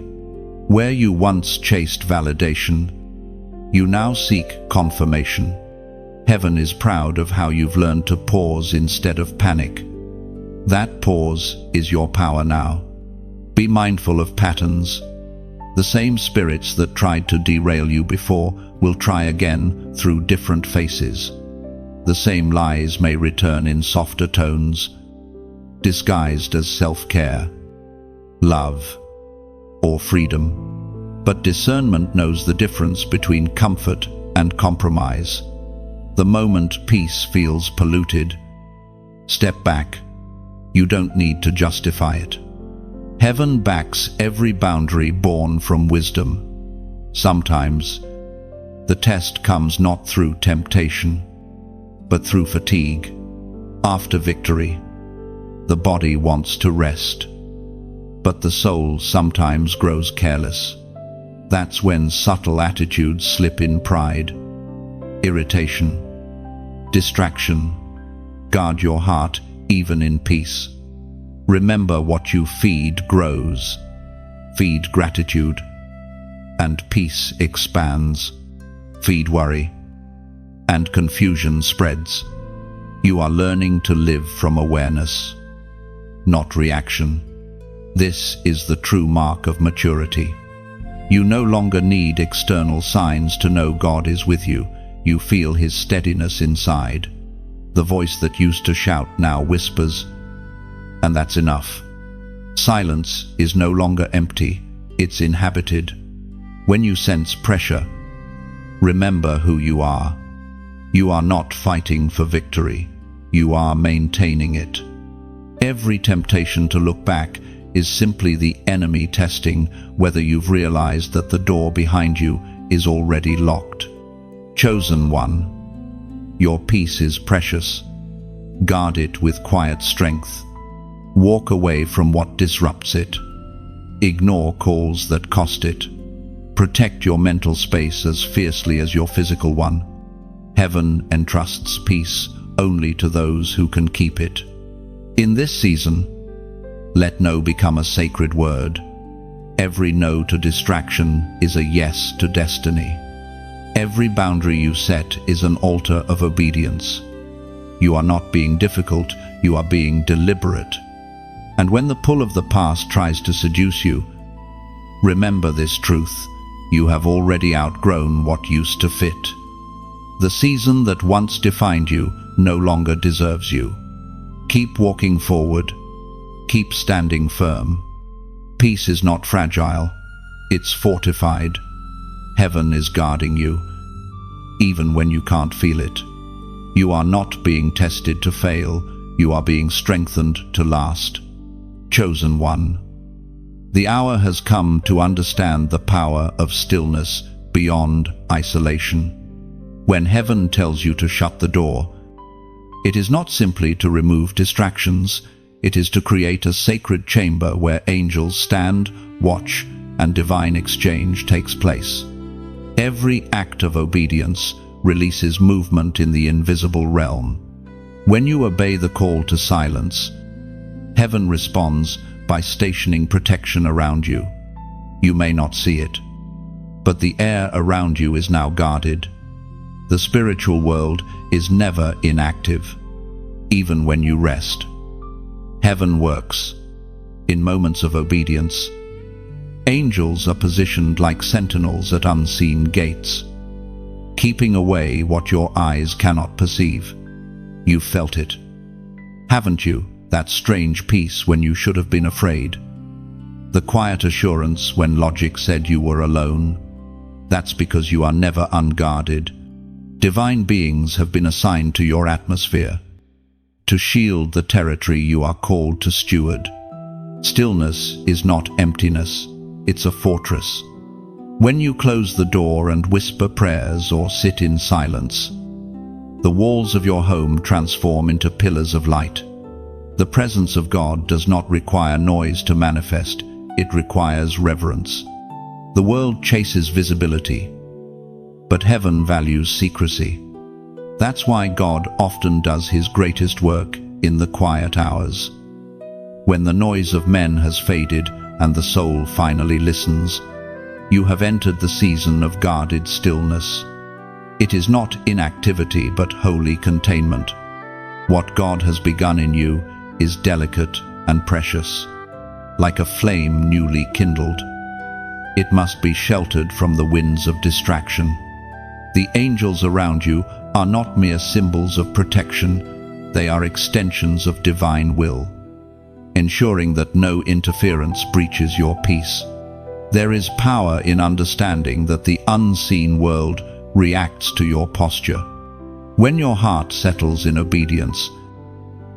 Where you once chased validation, you now seek confirmation. Heaven is proud of how you've learned to pause instead of panic. That pause is your power now. Be mindful of patterns. The same spirits that tried to derail you before will try again through different faces. The same lies may return in softer tones, disguised as self-care, love, or freedom. But discernment knows the difference between comfort and compromise. The moment peace feels polluted, step back. You don't need to justify it. Heaven backs every boundary born from wisdom. Sometimes, the test comes not through temptation, but through fatigue. After victory, the body wants to rest, but the soul sometimes grows careless. That's when subtle attitudes slip in: pride, irritation, distraction. Guard your heart even in peace. Remember, what you feed grows. Feed gratitude, and peace expands. Feed worry, and confusion spreads. You are learning to live from awareness, not reaction. This is the true mark of maturity. You no longer need external signs to know God is with you. You feel His steadiness inside. The voice that used to shout now whispers, and that's enough. Silence is no longer empty, it's inhabited. When you sense pressure, remember who you are. You are not fighting for victory, you are maintaining it. Every temptation to look back is simply the enemy testing whether you've realized that the door behind you is already locked. Chosen one, your peace is precious. Guard it with quiet strength. Walk away from what disrupts it. Ignore calls that cost it. Protect your mental space as fiercely as your physical one. Heaven entrusts peace only to those who can keep it. In this season, let no become a sacred word. Every no to distraction is a yes to destiny. Every boundary you set is an altar of obedience. You are not being difficult, you are being deliberate. And when the pull of the past tries to seduce you, remember this truth: you have already outgrown what used to fit. The season that once defined you no longer deserves you. Keep walking forward. Keep standing firm. Peace is not fragile, it's fortified. Heaven is guarding you, even when you can't feel it. You are not being tested to fail, you are being strengthened to last. Chosen one, the hour has come to understand the power of stillness beyond isolation. When heaven tells you to shut the door, it is not simply to remove distractions, it is to create a sacred chamber where angels stand, watch, and divine exchange takes place. Every act of obedience releases movement in the invisible realm. When you obey the call to silence, heaven responds by stationing protection around you. You may not see it, but the air around you is now guarded. The spiritual world is never inactive, even when you rest. Heaven works. In moments of obedience, angels are positioned like sentinels at unseen gates, keeping away what your eyes cannot perceive. You've felt it, haven't you? That strange peace when you should have been afraid. The quiet assurance when logic said you were alone. That's because you are never unguarded. Divine beings have been assigned to your atmosphere to shield the territory you are called to steward. Stillness is not emptiness, it's a fortress. When you close the door and whisper prayers or sit in silence, the walls of your home transform into pillars of light. The presence of God does not require noise to manifest, it requires reverence. The world chases visibility, but heaven values secrecy. That's why God often does his greatest work in the quiet hours. When the noise of men has faded and the soul finally listens, you have entered the season of guarded stillness. It is not inactivity but holy containment. What God has begun in you is delicate and precious, like a flame newly kindled. It must be sheltered from the winds of distraction. The angels around you are not mere symbols of protection, they are extensions of divine will, ensuring that no interference breaches your peace. There is power in understanding that the unseen world reacts to your posture. When your heart settles in obedience,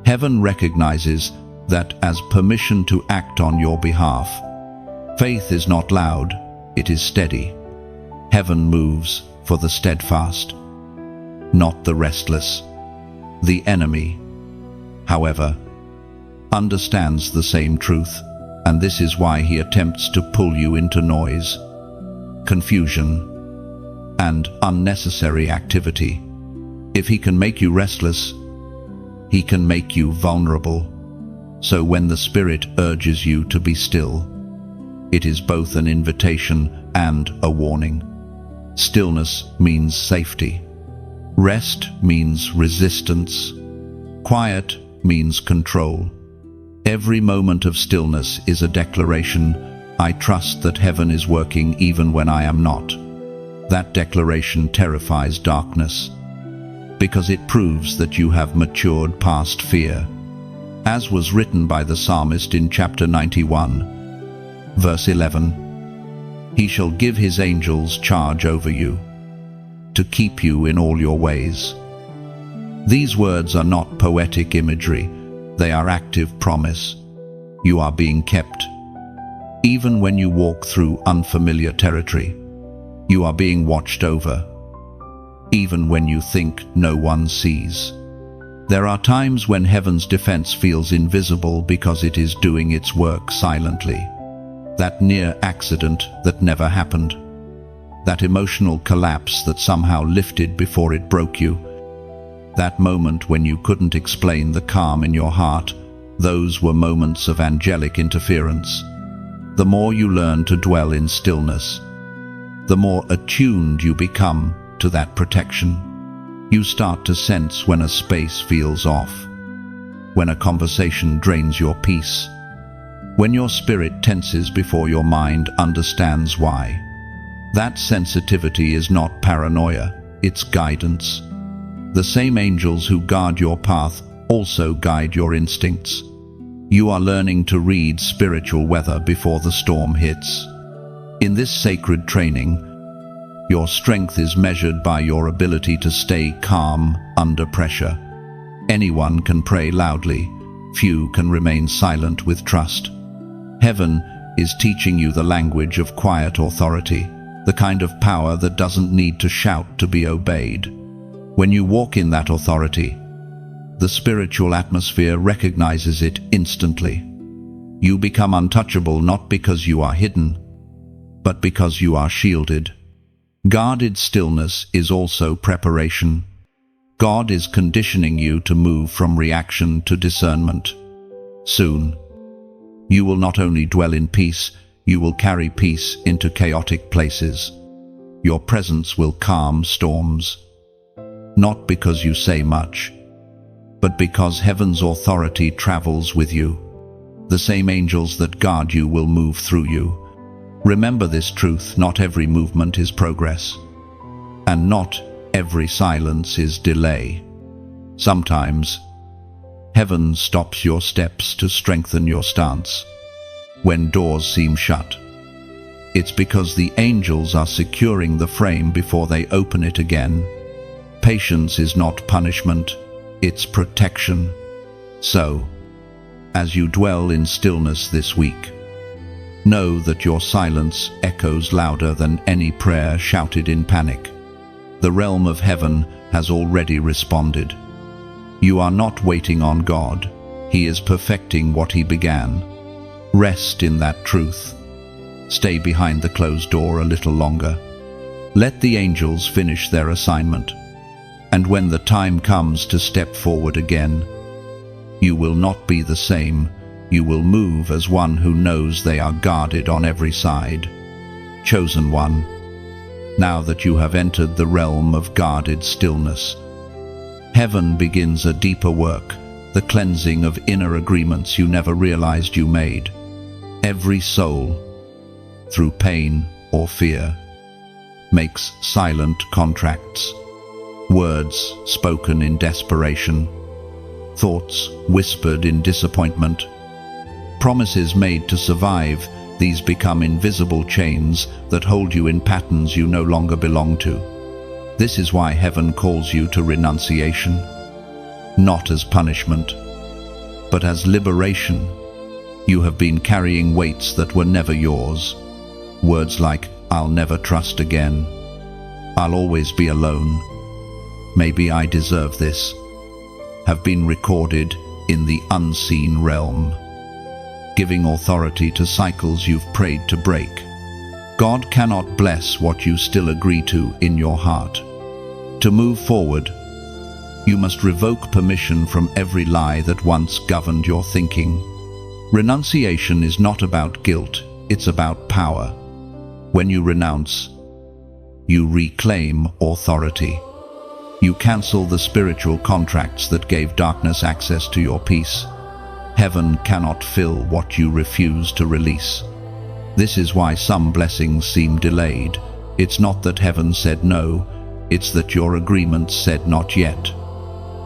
heaven recognizes that as permission to act on your behalf. Faith is not loud, it is steady. Heaven moves for the steadfast, not the restless. The enemy, however, understands the same truth, and this is why he attempts to pull you into noise, confusion, and unnecessary activity. If he can make you restless, he can make you vulnerable. So when the Spirit urges you to be still, it is both an invitation and a warning. Stillness means safety. Rest means resistance. Quiet means control. Every moment of stillness is a declaration, I trust that heaven is working even when I am not. That declaration terrifies darkness, because it proves that you have matured past fear. As was written by the psalmist in chapter 91, verse 11, He shall give his angels charge over you, to keep you in all your ways. These words are not poetic imagery, they are active promise. You are being kept. Even when you walk through unfamiliar territory, you are being watched over. Even when you think no one sees. There are times when heaven's defense feels invisible because it is doing its work silently. That near accident that never happened. That emotional collapse that somehow lifted before it broke you. That moment when you couldn't explain the calm in your heart, those were moments of angelic interference. The more you learn to dwell in stillness, the more attuned you become to that protection. You start to sense when a space feels off, when a conversation drains your peace, when your spirit tenses before your mind understands why. That sensitivity is not paranoia, it's guidance. The same angels who guard your path also guide your instincts. You are learning to read spiritual weather before the storm hits. In this sacred training, your strength is measured by your ability to stay calm under pressure. Anyone can pray loudly, few can remain silent with trust. Heaven is teaching you the language of quiet authority, the kind of power that doesn't need to shout to be obeyed. When you walk in that authority, the spiritual atmosphere recognizes it instantly. You become untouchable not because you are hidden, but because you are shielded. Guarded stillness is also preparation. God is conditioning you to move from reaction to discernment. Soon, you will not only dwell in peace, you will carry peace into chaotic places. Your presence will calm storms. Not because you say much, but because heaven's authority travels with you. The same angels that guard you will move through you. Remember this truth, not every movement is progress, and not every silence is delay. Sometimes, heaven stops your steps to strengthen your stance. When doors seem shut, It's because the angels are securing the frame before they open it again. Patience is not punishment, it's protection. So, as you dwell in stillness this week, know that your silence echoes louder than any prayer shouted in panic. The realm of heaven has already responded. You are not waiting on God. He is perfecting what He began. Rest in that truth. Stay behind the closed door a little longer. Let the angels finish their assignment. And when the time comes to step forward again, you will not be the same. You will move as one who knows they are guarded on every side. Chosen one, now that you have entered the realm of guarded stillness, heaven begins a deeper work, the cleansing of inner agreements you never realized you made. Every soul, through pain or fear, makes silent contracts, words spoken in desperation, thoughts whispered in disappointment, promises made to survive. These become invisible chains that hold you in patterns you no longer belong to. This is why heaven calls you to renunciation, not as punishment, but as liberation. You have been carrying weights that were never yours. Words like, "I'll never trust again," "I'll always be alone," "Maybe I deserve this," have been recorded in the unseen realm, giving authority to cycles you've prayed to break. God cannot bless what you still agree to in your heart. To move forward, you must revoke permission from every lie that once governed your thinking. Renunciation is not about guilt, it's about power. When you renounce, you reclaim authority. You cancel the spiritual contracts that gave darkness access to your peace. Heaven cannot fill what you refuse to release. This is why some blessings seem delayed. It's not that heaven said no, it's that your agreement said not yet.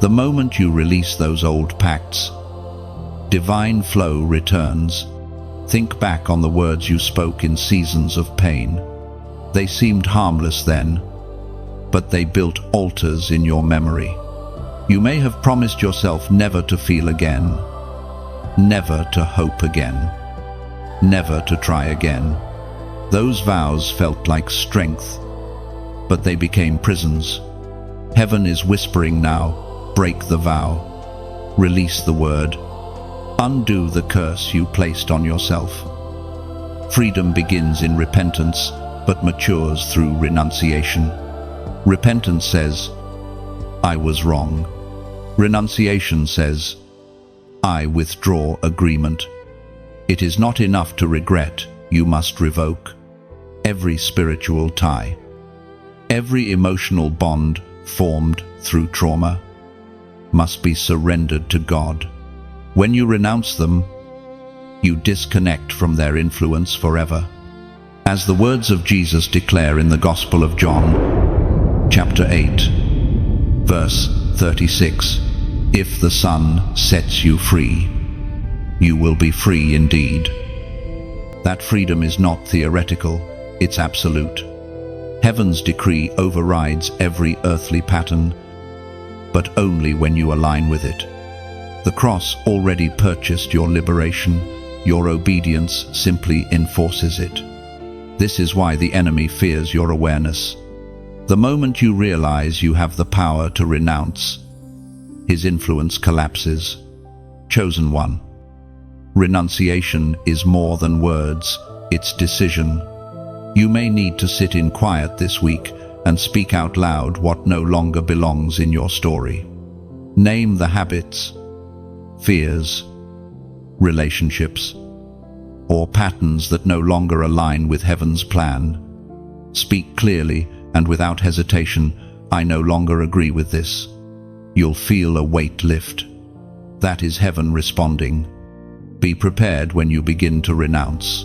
The moment you release those old pacts, divine flow returns. Think back on the words you spoke in seasons of pain. They seemed harmless then, but they built altars in your memory. You may have promised yourself never to feel again, never to hope again, never to try again. Those vows felt like strength, but they became prisons. Heaven is whispering now, break the vow, release the word, undo the curse you placed on yourself. Freedom begins in repentance, but matures through renunciation. Repentance says, "I was wrong." Renunciation says, "I withdraw agreement." It is not enough to regret, you must revoke. Every spiritual tie, every emotional bond formed through trauma, must be surrendered to God. When you renounce them, you disconnect from their influence forever. As the words of Jesus declare in the Gospel of John, chapter 8, verse 36, "If the Son sets you free, you will be free indeed." That freedom is not theoretical, it's absolute. Heaven's decree overrides every earthly pattern, but only when you align with it. The cross already purchased your liberation, your obedience simply enforces it. This is why the enemy fears your awareness. The moment you realize you have the power to renounce, his influence collapses. Chosen one, renunciation is more than words, it's decision. You may need to sit in quiet this week and speak out loud what no longer belongs in your story. Name the habits, fears, relationships, or patterns that no longer align with heaven's plan. Speak clearly and without hesitation, "I no longer agree with this." You'll feel a weight lift. That is heaven responding. Be prepared when you begin to renounce.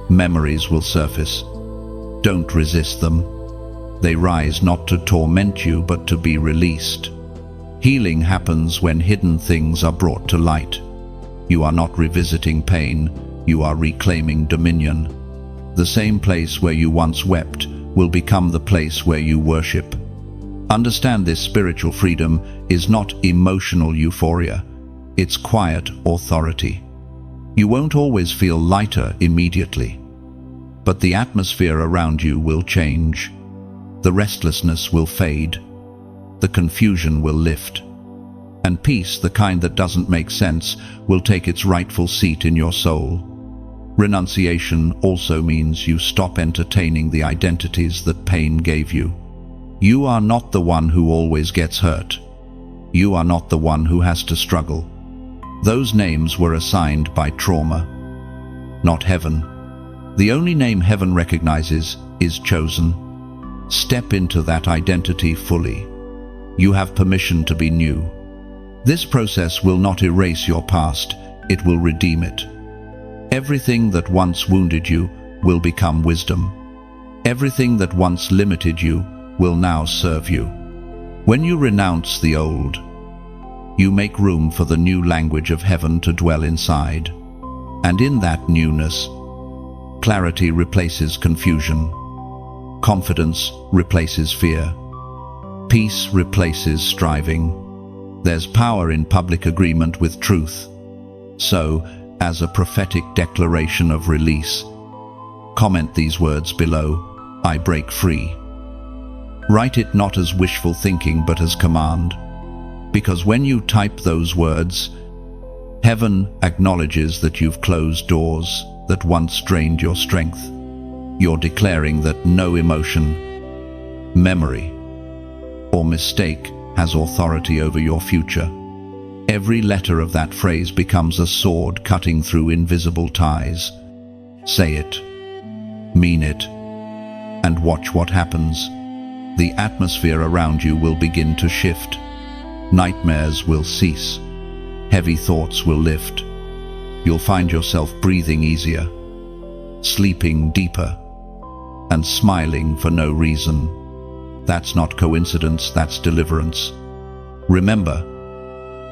Memories will surface. Don't resist them. They rise not to torment you, but to be released. Healing happens when hidden things are brought to light. You are not revisiting pain, you are reclaiming dominion. The same place where you once wept will become the place where you worship. Understand this: spiritual freedom is not emotional euphoria. It's quiet authority. You won't always feel lighter immediately, but the atmosphere around you will change. The restlessness will fade. The confusion will lift. And peace, the kind that doesn't make sense, will take its rightful seat in your soul. Renunciation also means you stop entertaining the identities that pain gave you. You are not the one who always gets hurt. You are not the one who has to struggle. Those names were assigned by trauma, not heaven. The only name heaven recognizes is chosen. Step into that identity fully. You have permission to be new. This process will not erase your past, it will redeem it. Everything that once wounded you will become wisdom. Everything that once limited you will now serve you. When you renounce the old, you make room for the new language of heaven to dwell inside. And in that newness, clarity replaces confusion. Confidence replaces fear. Peace replaces striving. There's power in public agreement with truth. So, as a prophetic declaration of release, comment these words below: I break free. Write it not as wishful thinking but as command. Because when you type those words, heaven acknowledges that you've closed doors that once drained your strength. You're declaring that no emotion, memory, or mistake has authority over your future. Every letter of that phrase becomes a sword cutting through invisible ties. Say it, mean it, and watch what happens. The atmosphere around you will begin to shift. Nightmares will cease. Heavy thoughts will lift. You'll find yourself breathing easier, sleeping deeper, and smiling for no reason. That's not coincidence, that's deliverance. Remember,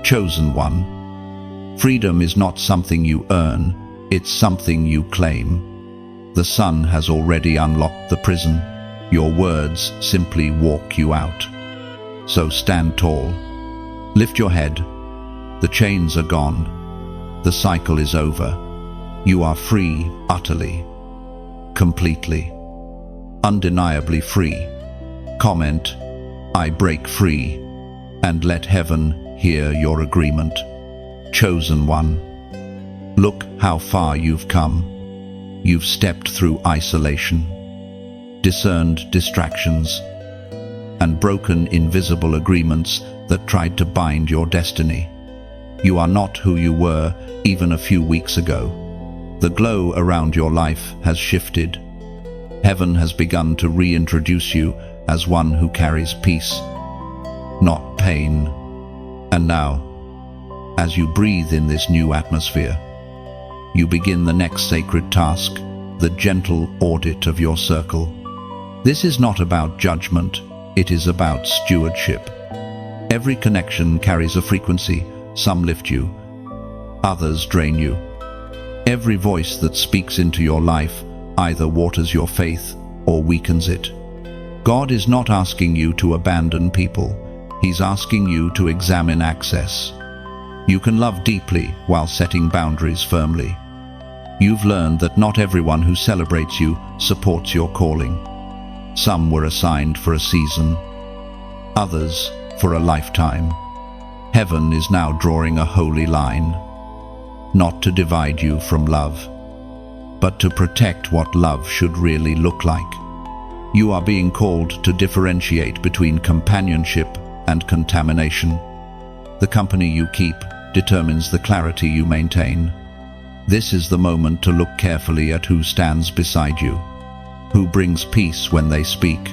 chosen one, freedom is not something you earn, it's something you claim. The sun has already unlocked the prison. Your words simply walk you out. So stand tall. Lift your head. The chains are gone. The cycle is over. You are free, utterly, completely, undeniably free. Comment, I break free, and let heaven hear your agreement. Chosen one, look how far you've come. You've stepped through isolation, discerned distractions, and broken invisible agreements that tried to bind your destiny. You are not who you were even a few weeks ago. The glow around your life has shifted. Heaven has begun to reintroduce you as one who carries peace, not pain. And now, as you breathe in this new atmosphere, you begin the next sacred task, the gentle audit of your circle. This is not about judgment, it is about stewardship. Every connection carries a frequency. Some lift you, others drain you. Every voice that speaks into your life either waters your faith or weakens it. God is not asking you to abandon people. He's asking you to examine access. You can love deeply while setting boundaries firmly. You've learned that not everyone who celebrates you supports your calling. Some were assigned for a season, others for a lifetime. Heaven is now drawing a holy line, not to divide you from love, but to protect what love should really look like. You are being called to differentiate between companionship and contamination. The company you keep determines the clarity you maintain. This is the moment to look carefully at who stands beside you, who brings peace when they speak,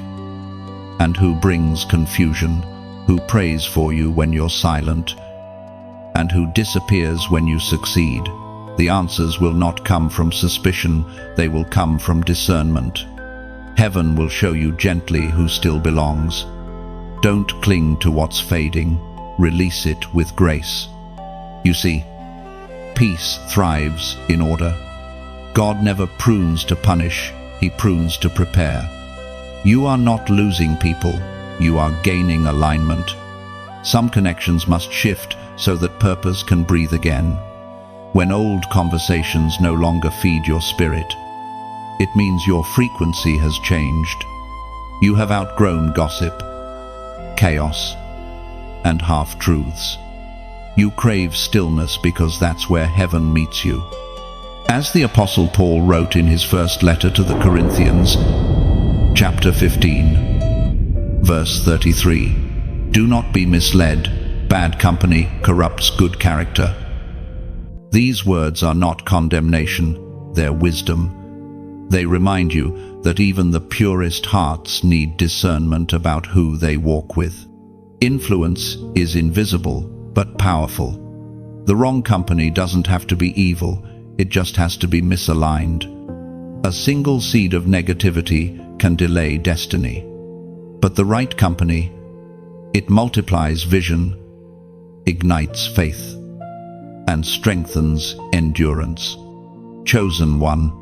and who brings confusion, who prays for you when you're silent, and who disappears when you succeed. The answers will not come from suspicion, they will come from discernment. Heaven will show you gently who still belongs. Don't cling to what's fading, release it with grace. You see, peace thrives in order. God never prunes to punish, He prunes to prepare. You are not losing people, you are gaining alignment. Some connections must shift so that purpose can breathe again. When old conversations no longer feed your spirit, it means your frequency has changed. You have outgrown gossip, chaos, and half-truths. You crave stillness because that's where heaven meets you. As the Apostle Paul wrote in his first letter to the Corinthians, chapter 15, verse 33, "Do not be misled. Bad company corrupts good character." These words are not condemnation, they're wisdom. They remind you that even the purest hearts need discernment about who they walk with. Influence is invisible, but powerful. The wrong company doesn't have to be evil, it just has to be misaligned. A single seed of negativity can delay destiny. But the right company, it multiplies vision, ignites faith, and strengthens endurance. Chosen one,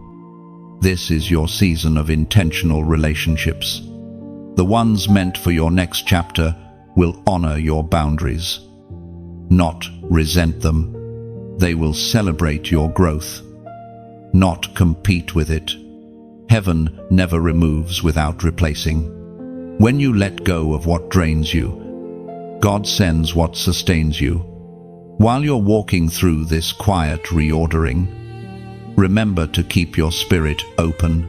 this is your season of intentional relationships. The ones meant for your next chapter will honor your boundaries, not resent them. They will celebrate your growth, not compete with it. Heaven never removes without replacing. When you let go of what drains you, God sends what sustains you. While you're walking through this quiet reordering, remember to keep your spirit open.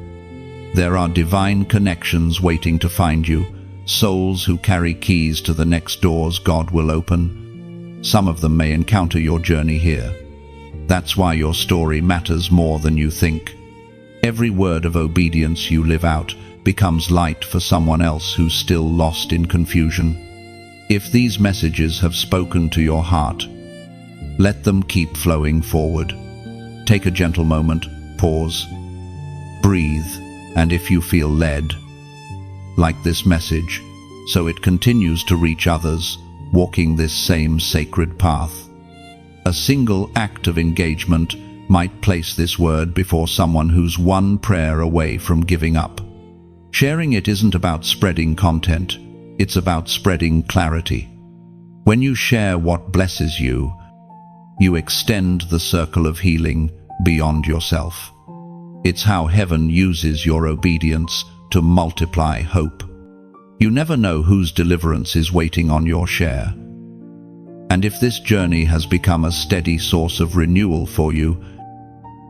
There are divine connections waiting to find you, souls who carry keys to the next doors God will open. Some of them may encounter your journey here. That's why your story matters more than you think. Every word of obedience you live out becomes light for someone else who's still lost in confusion. If these messages have spoken to your heart, let them keep flowing forward. Take a gentle moment, pause, breathe, and if you feel led, like this message, so it continues to reach others, walking this same sacred path. A single act of engagement might place this word before someone who's one prayer away from giving up. Sharing it isn't about spreading content, it's about spreading clarity. When you share what blesses you, you extend the circle of healing beyond yourself. It's how heaven uses your obedience to multiply hope. You never know whose deliverance is waiting on your share. And if this journey has become a steady source of renewal for you,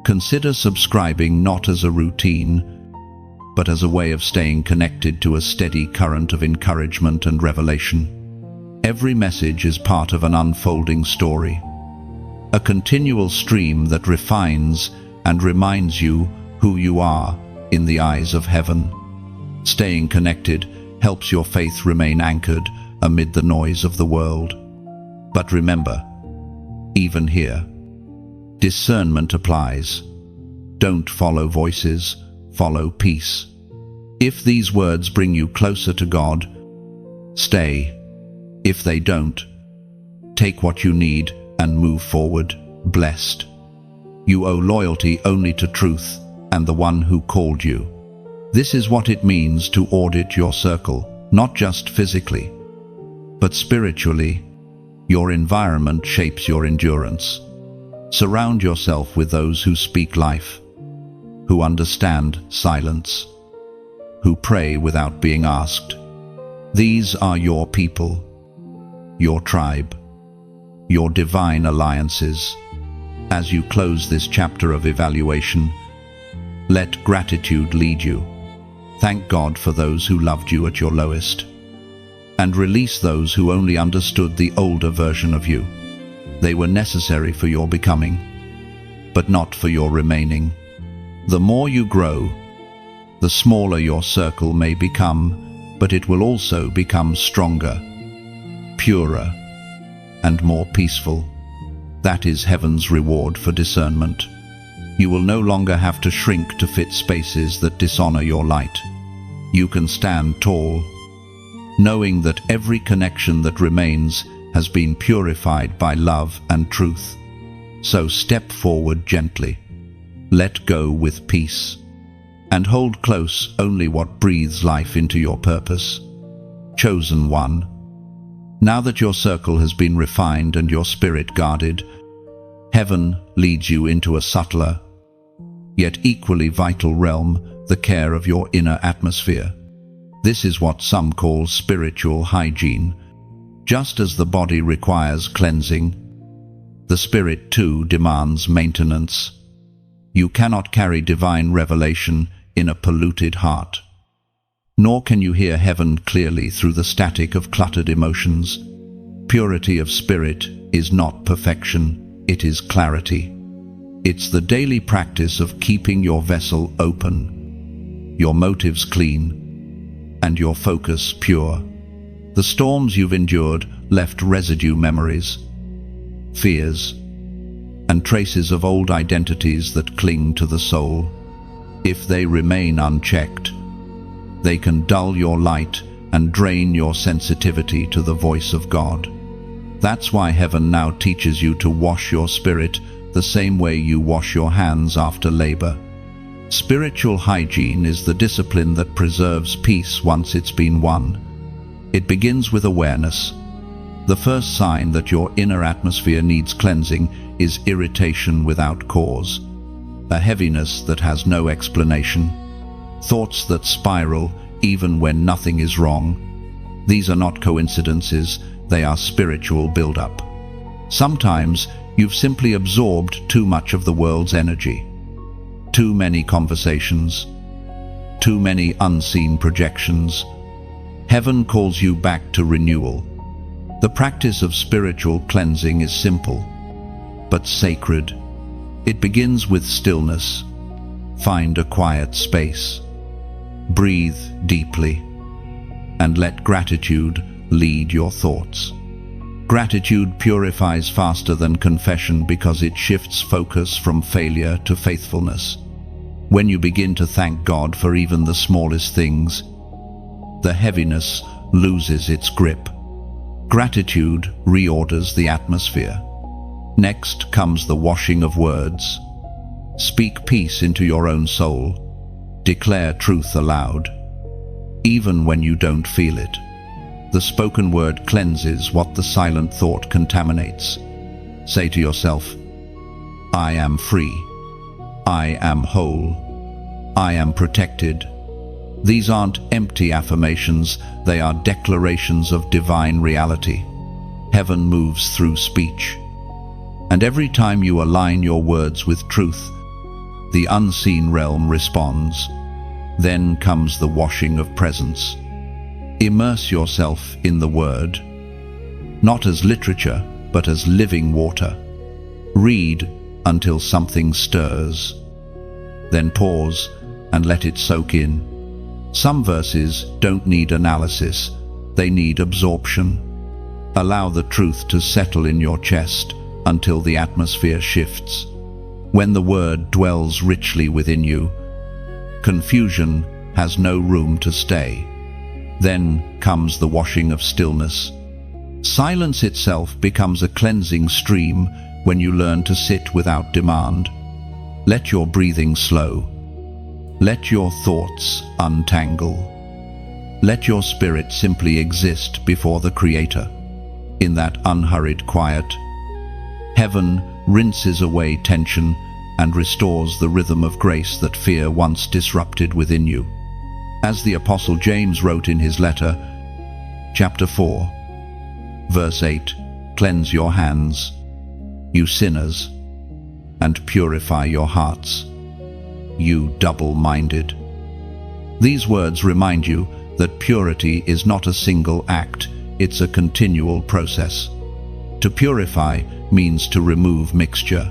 consider subscribing not as a routine, but as a way of staying connected to a steady current of encouragement and revelation. Every message is part of an unfolding story, a continual stream that refines and reminds you who you are in the eyes of heaven. Staying connected helps your faith remain anchored amid the noise of the world. But remember, even here, discernment applies. Don't follow voices, follow peace. If these words bring you closer to God, stay. If they don't, take what you need and move forward, blessed. You owe loyalty only to truth and the one who called you. This is what it means to audit your circle, not just physically, but spiritually. Your environment shapes your endurance. Surround yourself with those who speak life, who understand silence, who pray without being asked. These are your people, your tribe, your divine alliances. As you close this chapter of evaluation, let gratitude lead you. Thank God for those who loved you at your lowest, and release those who only understood the older version of you. They were necessary for your becoming, but not for your remaining. The more you grow, the smaller your circle may become, but it will also become stronger, purer, and more peaceful. That is heaven's reward for discernment. You will no longer have to shrink to fit spaces that dishonor your light. You can stand tall, knowing that every connection that remains has been purified by love and truth. So step forward gently. let go with peace, and hold close only what breathes life into your purpose. Chosen one, now that your circle has been refined and your spirit guarded, heaven leads you into a subtler, yet equally vital realm, the care of your inner atmosphere. This is what some call spiritual hygiene. Just as the body requires cleansing, the spirit too demands maintenance. You cannot carry divine revelation in a polluted heart. Nor can you hear heaven clearly through the static of cluttered emotions. Purity of spirit is not perfection, it is clarity. It's the daily practice of keeping your vessel open, your motives clean, and your focus pure. The storms you've endured left residue memories, fears, and traces of old identities that cling to the soul. If they remain unchecked, they can dull your light and drain your sensitivity to the voice of God. That's why heaven now teaches you to wash your spirit the same way you wash your hands after labor. Spiritual hygiene is the discipline that preserves peace once it's been won. It begins with awareness. The first sign that your inner atmosphere needs cleansing is irritation without cause, a heaviness that has no explanation, thoughts that spiral even when nothing is wrong. These are not coincidences, they are spiritual build-up. Sometimes you've simply absorbed too much of the world's energy. Too many conversations, too many unseen projections. Heaven calls you back to renewal. The practice of spiritual cleansing is simple, but sacred. It begins with stillness. Find a quiet space. Breathe deeply, and let gratitude lead your thoughts. Gratitude purifies faster than confession because it shifts focus from failure to faithfulness. When you begin to thank God for even the smallest things, the heaviness loses its grip. Gratitude reorders the atmosphere. Next comes the washing of words. Speak peace into your own soul. Declare truth aloud, even when you don't feel it. The spoken word cleanses what the silent thought contaminates. Say to yourself, I am free. I am whole. I am protected. These aren't empty affirmations, they are declarations of divine reality. Heaven moves through speech. And every time you align your words with truth, the unseen realm responds. Then comes the washing of presence. Immerse yourself in the Word, not as literature, but as living water. Read until something stirs. Then pause and let it soak in. Some verses don't need analysis, they need absorption. Allow the truth to settle in your chest until the atmosphere shifts. When the Word dwells richly within you, confusion has no room to stay. Then comes the washing of stillness. Silence itself becomes a cleansing stream when you learn to sit without demand. Let your breathing slow. Let your thoughts untangle. Let your spirit simply exist before the Creator. In that unhurried quiet, heaven rinses away tension and restores the rhythm of grace that fear once disrupted within you. As the Apostle James wrote in his letter, chapter 4, verse 8, cleanse your hands, you sinners, and purify your hearts, you double-minded. These words remind you that purity is not a single act, it's a continual process. To purify means to remove mixture.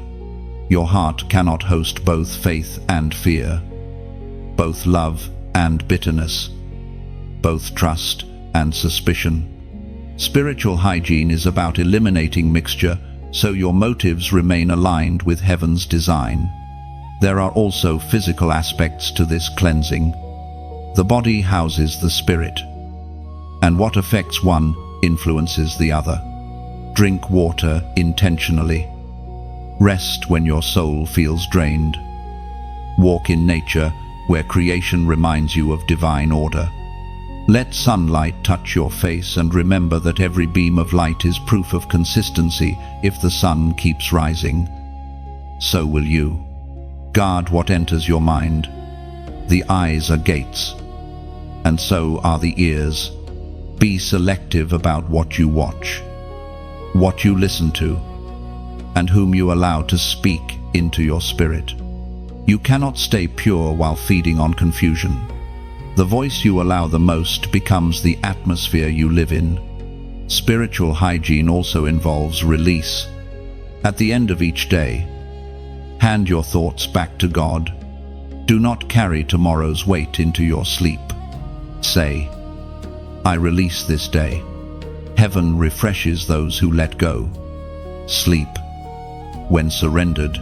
Your heart cannot host both faith and fear, both love and bitterness, both trust and suspicion. Spiritual hygiene is about eliminating mixture so your motives remain aligned with heaven's design. There are also physical aspects to this cleansing. The body houses the spirit, and what affects one influences the other. Drink water intentionally. Rest when your soul feels drained. Walk in nature, where creation reminds you of divine order. Let sunlight touch your face and remember that every beam of light is proof of consistency. If the sun keeps rising, so will you. Guard what enters your mind. The eyes are gates, and so are the ears. Be selective about what you watch, what you listen to, and whom you allow to speak into your spirit. You cannot stay pure while feeding on confusion. The voice you allow the most becomes the atmosphere you live in. Spiritual hygiene also involves release. At the end of each day, hand your thoughts back to God. Do not carry tomorrow's weight into your sleep. Say, I release this day. Heaven refreshes those who let go. Sleep, when surrendered,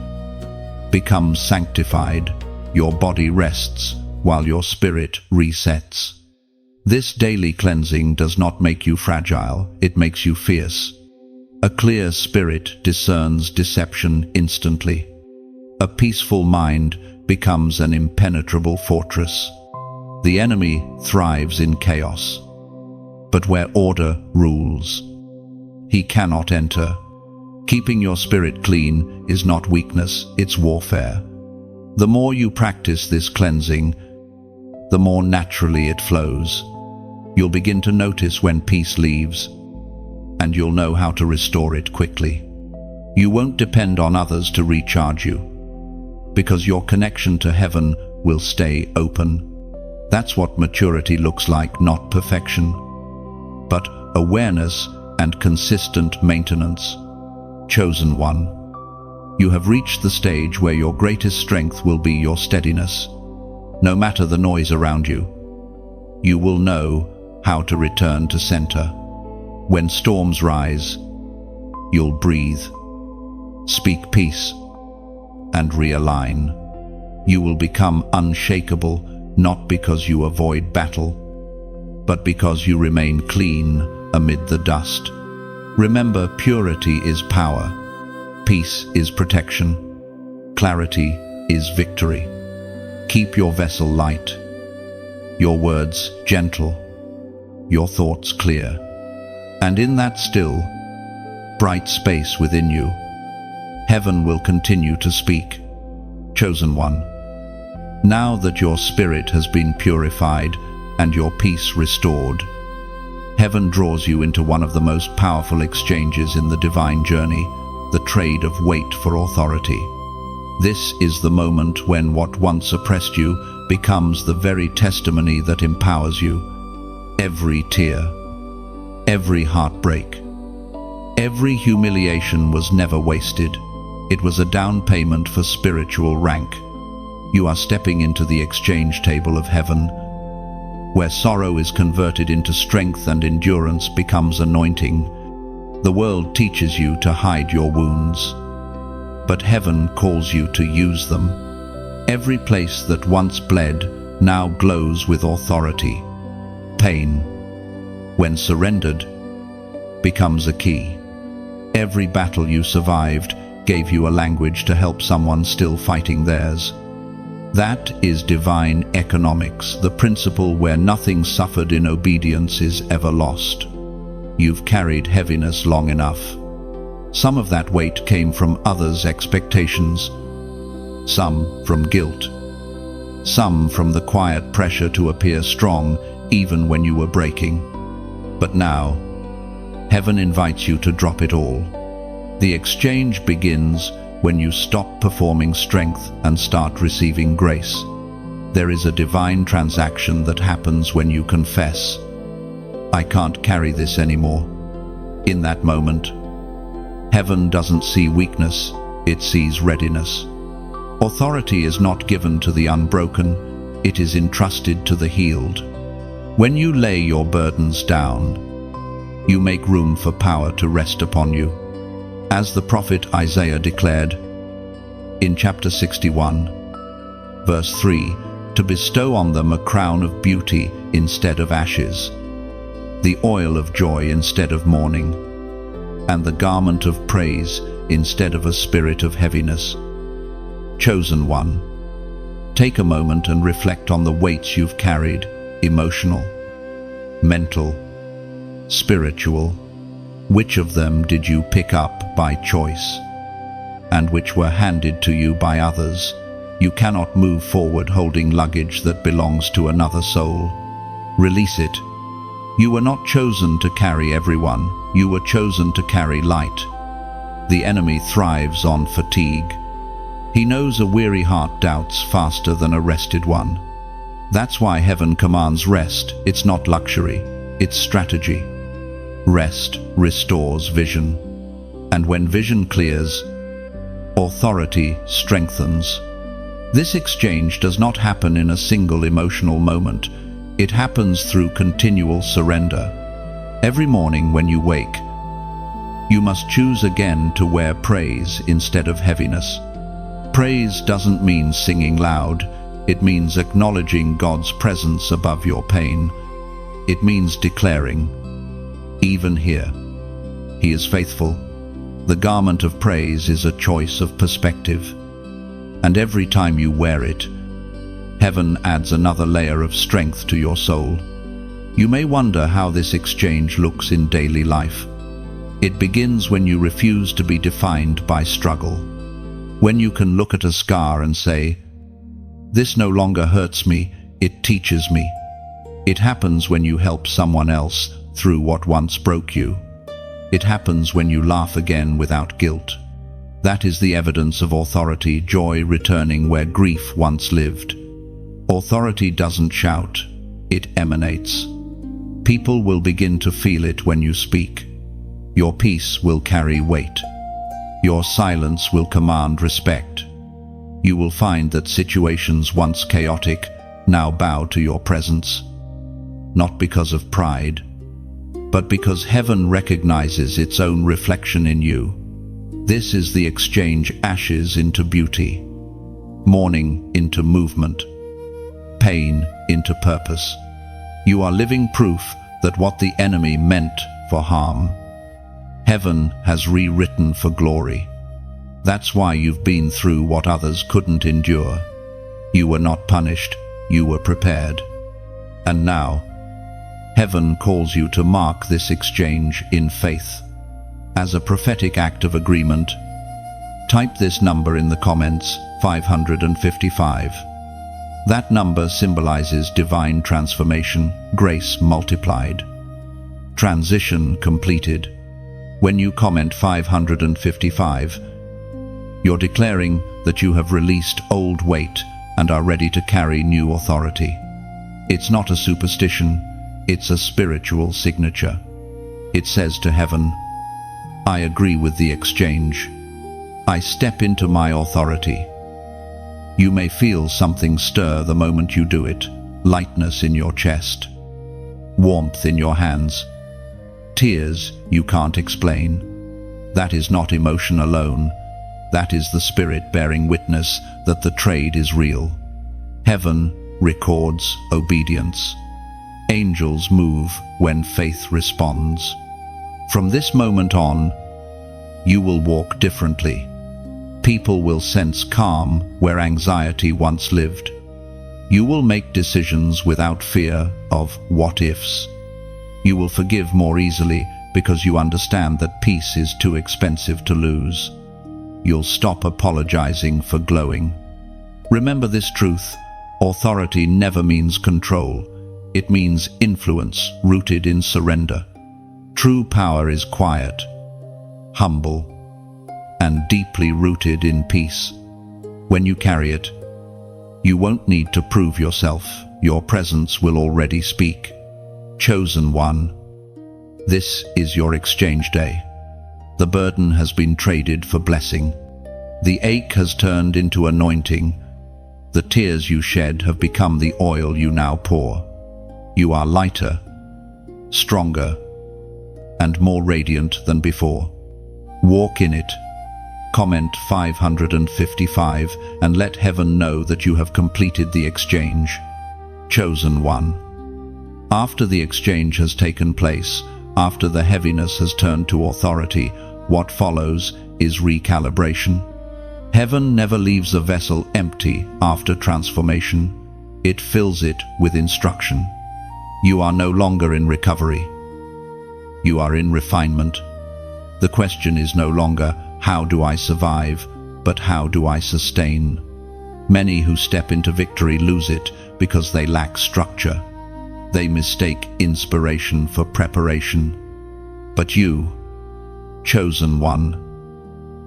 becomes sanctified. Your body rests while your spirit resets. This daily cleansing does not make you fragile, it makes you fierce. A clear spirit discerns deception instantly. A peaceful mind becomes an impenetrable fortress. The enemy thrives in chaos, but where order rules, he cannot enter. Keeping your spirit clean is not weakness, it's warfare. The more you practice this cleansing, the more naturally it flows. You'll begin to notice when peace leaves, and you'll know how to restore it quickly. You won't depend on others to recharge you, because your connection to heaven will stay open. That's what maturity looks like, not perfection, but awareness and consistent maintenance. Chosen one, you have reached the stage where your greatest strength will be your steadiness. No matter the noise around you, you will know how to return to center. When storms rise, you'll breathe, speak peace, and realign. You will become unshakable, not because you avoid battle, but because you remain clean amid the dust. Remember, purity is power, peace is protection, clarity is victory. Keep your vessel light, your words gentle, your thoughts clear, and in that still, bright space within you, heaven will continue to speak. Chosen one, now that your spirit has been purified and your peace restored, heaven draws you into one of the most powerful exchanges in the divine journey, the trade of weight for authority. This is the moment when what once oppressed you becomes the very testimony that empowers you. Every tear, every heartbreak, every humiliation was never wasted. It was a down payment for spiritual rank. You are stepping into the exchange table of heaven, where sorrow is converted into strength and endurance becomes anointing. The world teaches you to hide your wounds, but heaven calls you to use them. Every place that once bled now glows with authority. Pain, when surrendered, becomes a key. Every battle you survived gave you a language to help someone still fighting theirs. That is divine economics, the principle where nothing suffered in obedience is ever lost. You've carried heaviness long enough. Some of that weight came from others' expectations, some from guilt, some from the quiet pressure to appear strong even when you were breaking. But now, heaven invites you to drop it all. The exchange begins when you stop performing strength and start receiving grace. There is a divine transaction that happens when you confess, I can't carry this anymore. In that moment, heaven doesn't see weakness, it sees readiness. Authority is not given to the unbroken, it is entrusted to the healed. When you lay your burdens down, you make room for power to rest upon you. As the prophet Isaiah declared in chapter 61, verse 3, to bestow on them a crown of beauty instead of ashes, the oil of joy instead of mourning, and the garment of praise instead of a spirit of heaviness. Chosen one, Take a moment and reflect on the weights you've carried: emotional, mental, spiritual. Which of them did you pick up by choice, and which were handed to you by others? You cannot move forward holding luggage that belongs to another soul. Release it. You were not chosen to carry everyone. You were chosen to carry light. The enemy thrives on fatigue. He knows a weary heart doubts faster than a rested one. That's why heaven commands rest. It's not luxury, it's strategy. Rest restores vision. And when vision clears, authority strengthens. This exchange does not happen in a single emotional moment. It happens through continual surrender. Every morning when you wake, you must choose again to wear praise instead of heaviness. Praise doesn't mean singing loud. It means acknowledging God's presence above your pain. It means declaring, even here, He is faithful. The garment of praise is a choice of perspective. And every time you wear it, heaven adds another layer of strength to your soul. You may wonder how this exchange looks in daily life. It begins when you refuse to be defined by struggle. When you can look at a scar and say, "This no longer hurts me, it teaches me." It happens when you help someone else through what once broke you. It happens when you laugh again without guilt. That is the evidence of authority, joy returning where grief once lived. Authority doesn't shout, it emanates. People will begin to feel it when you speak. Your peace will carry weight. Your silence will command respect. You will find that situations once chaotic now bow to your presence. Not because of pride, but because heaven recognizes its own reflection in you. This is the exchange: ashes into beauty, mourning into movement, pain into purpose. You are living proof that what the enemy meant for harm, heaven has rewritten for glory. That's why you've been through what others couldn't endure. You were not punished, you were prepared. And now, heaven calls you to mark this exchange in faith. As a prophetic act of agreement, type this number in the comments: 555. That number symbolizes divine transformation, grace multiplied, transition completed. When you comment 555, you're declaring that you have released old weight and are ready to carry new authority. It's not a superstition, it's a spiritual signature. It says to heaven, I agree with the exchange. I step into my authority. You may feel something stir the moment you do it. Lightness in your chest, warmth in your hands, tears you can't explain. That is not emotion alone. That is the Spirit bearing witness that the trade is real. Heaven records obedience. Angels move when faith responds. From this moment on, you will walk differently. People will sense calm where anxiety once lived. You will make decisions without fear of what-ifs. You will forgive more easily because you understand that peace is too expensive to lose. You'll stop apologizing for glowing. Remember this truth: authority never means control. It means influence rooted in surrender. True power is quiet, humble, and deeply rooted in peace. When you carry it, you won't need to prove yourself. Your presence will already speak. Chosen one, this is your exchange day. The burden has been traded for blessing. The ache has turned into anointing. The tears you shed have become the oil you now pour. You are lighter, stronger, and more radiant than before. Walk in it. Comment 555 and let heaven know that you have completed the exchange. Chosen one. After the exchange has taken place, after the heaviness has turned to authority, what follows is recalibration. Heaven never leaves a vessel empty after transformation. It fills it with instruction. You are no longer in recovery. You are in refinement. The question is no longer, how do I survive, but how do I sustain? Many who step into victory lose it because they lack structure. They mistake inspiration for preparation. But you, chosen one,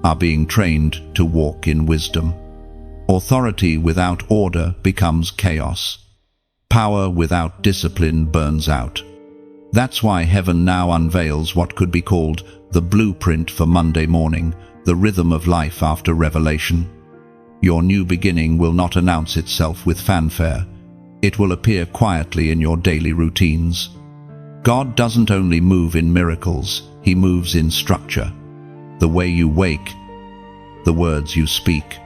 are being trained to walk in wisdom. Authority without order becomes chaos. Power without discipline burns out. That's why heaven now unveils what could be called the blueprint for Monday morning, the rhythm of life after revelation. Your new beginning will not announce itself with fanfare. It will appear quietly in your daily routines. God doesn't only move in miracles, He moves in structure. The way you wake, the words you speak,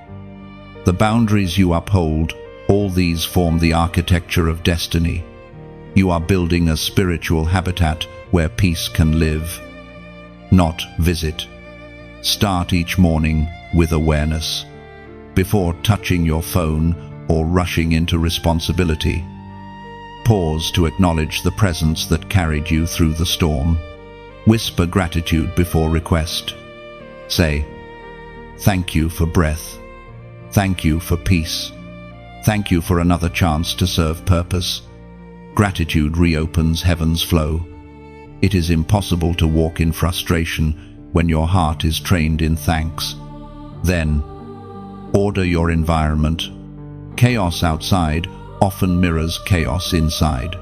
the boundaries you uphold, all these form the architecture of destiny. You are building a spiritual habitat where peace can live, not visit. Start each morning with awareness. Before touching your phone or rushing into responsibility, pause to acknowledge the presence that carried you through the storm. Whisper gratitude before request. Say, "Thank you for breath. Thank you for peace. Thank you for another chance to serve purpose." Gratitude reopens heaven's flow. It is impossible to walk in frustration when your heart is trained in thanks. Then, order your environment. Chaos outside often mirrors chaos inside.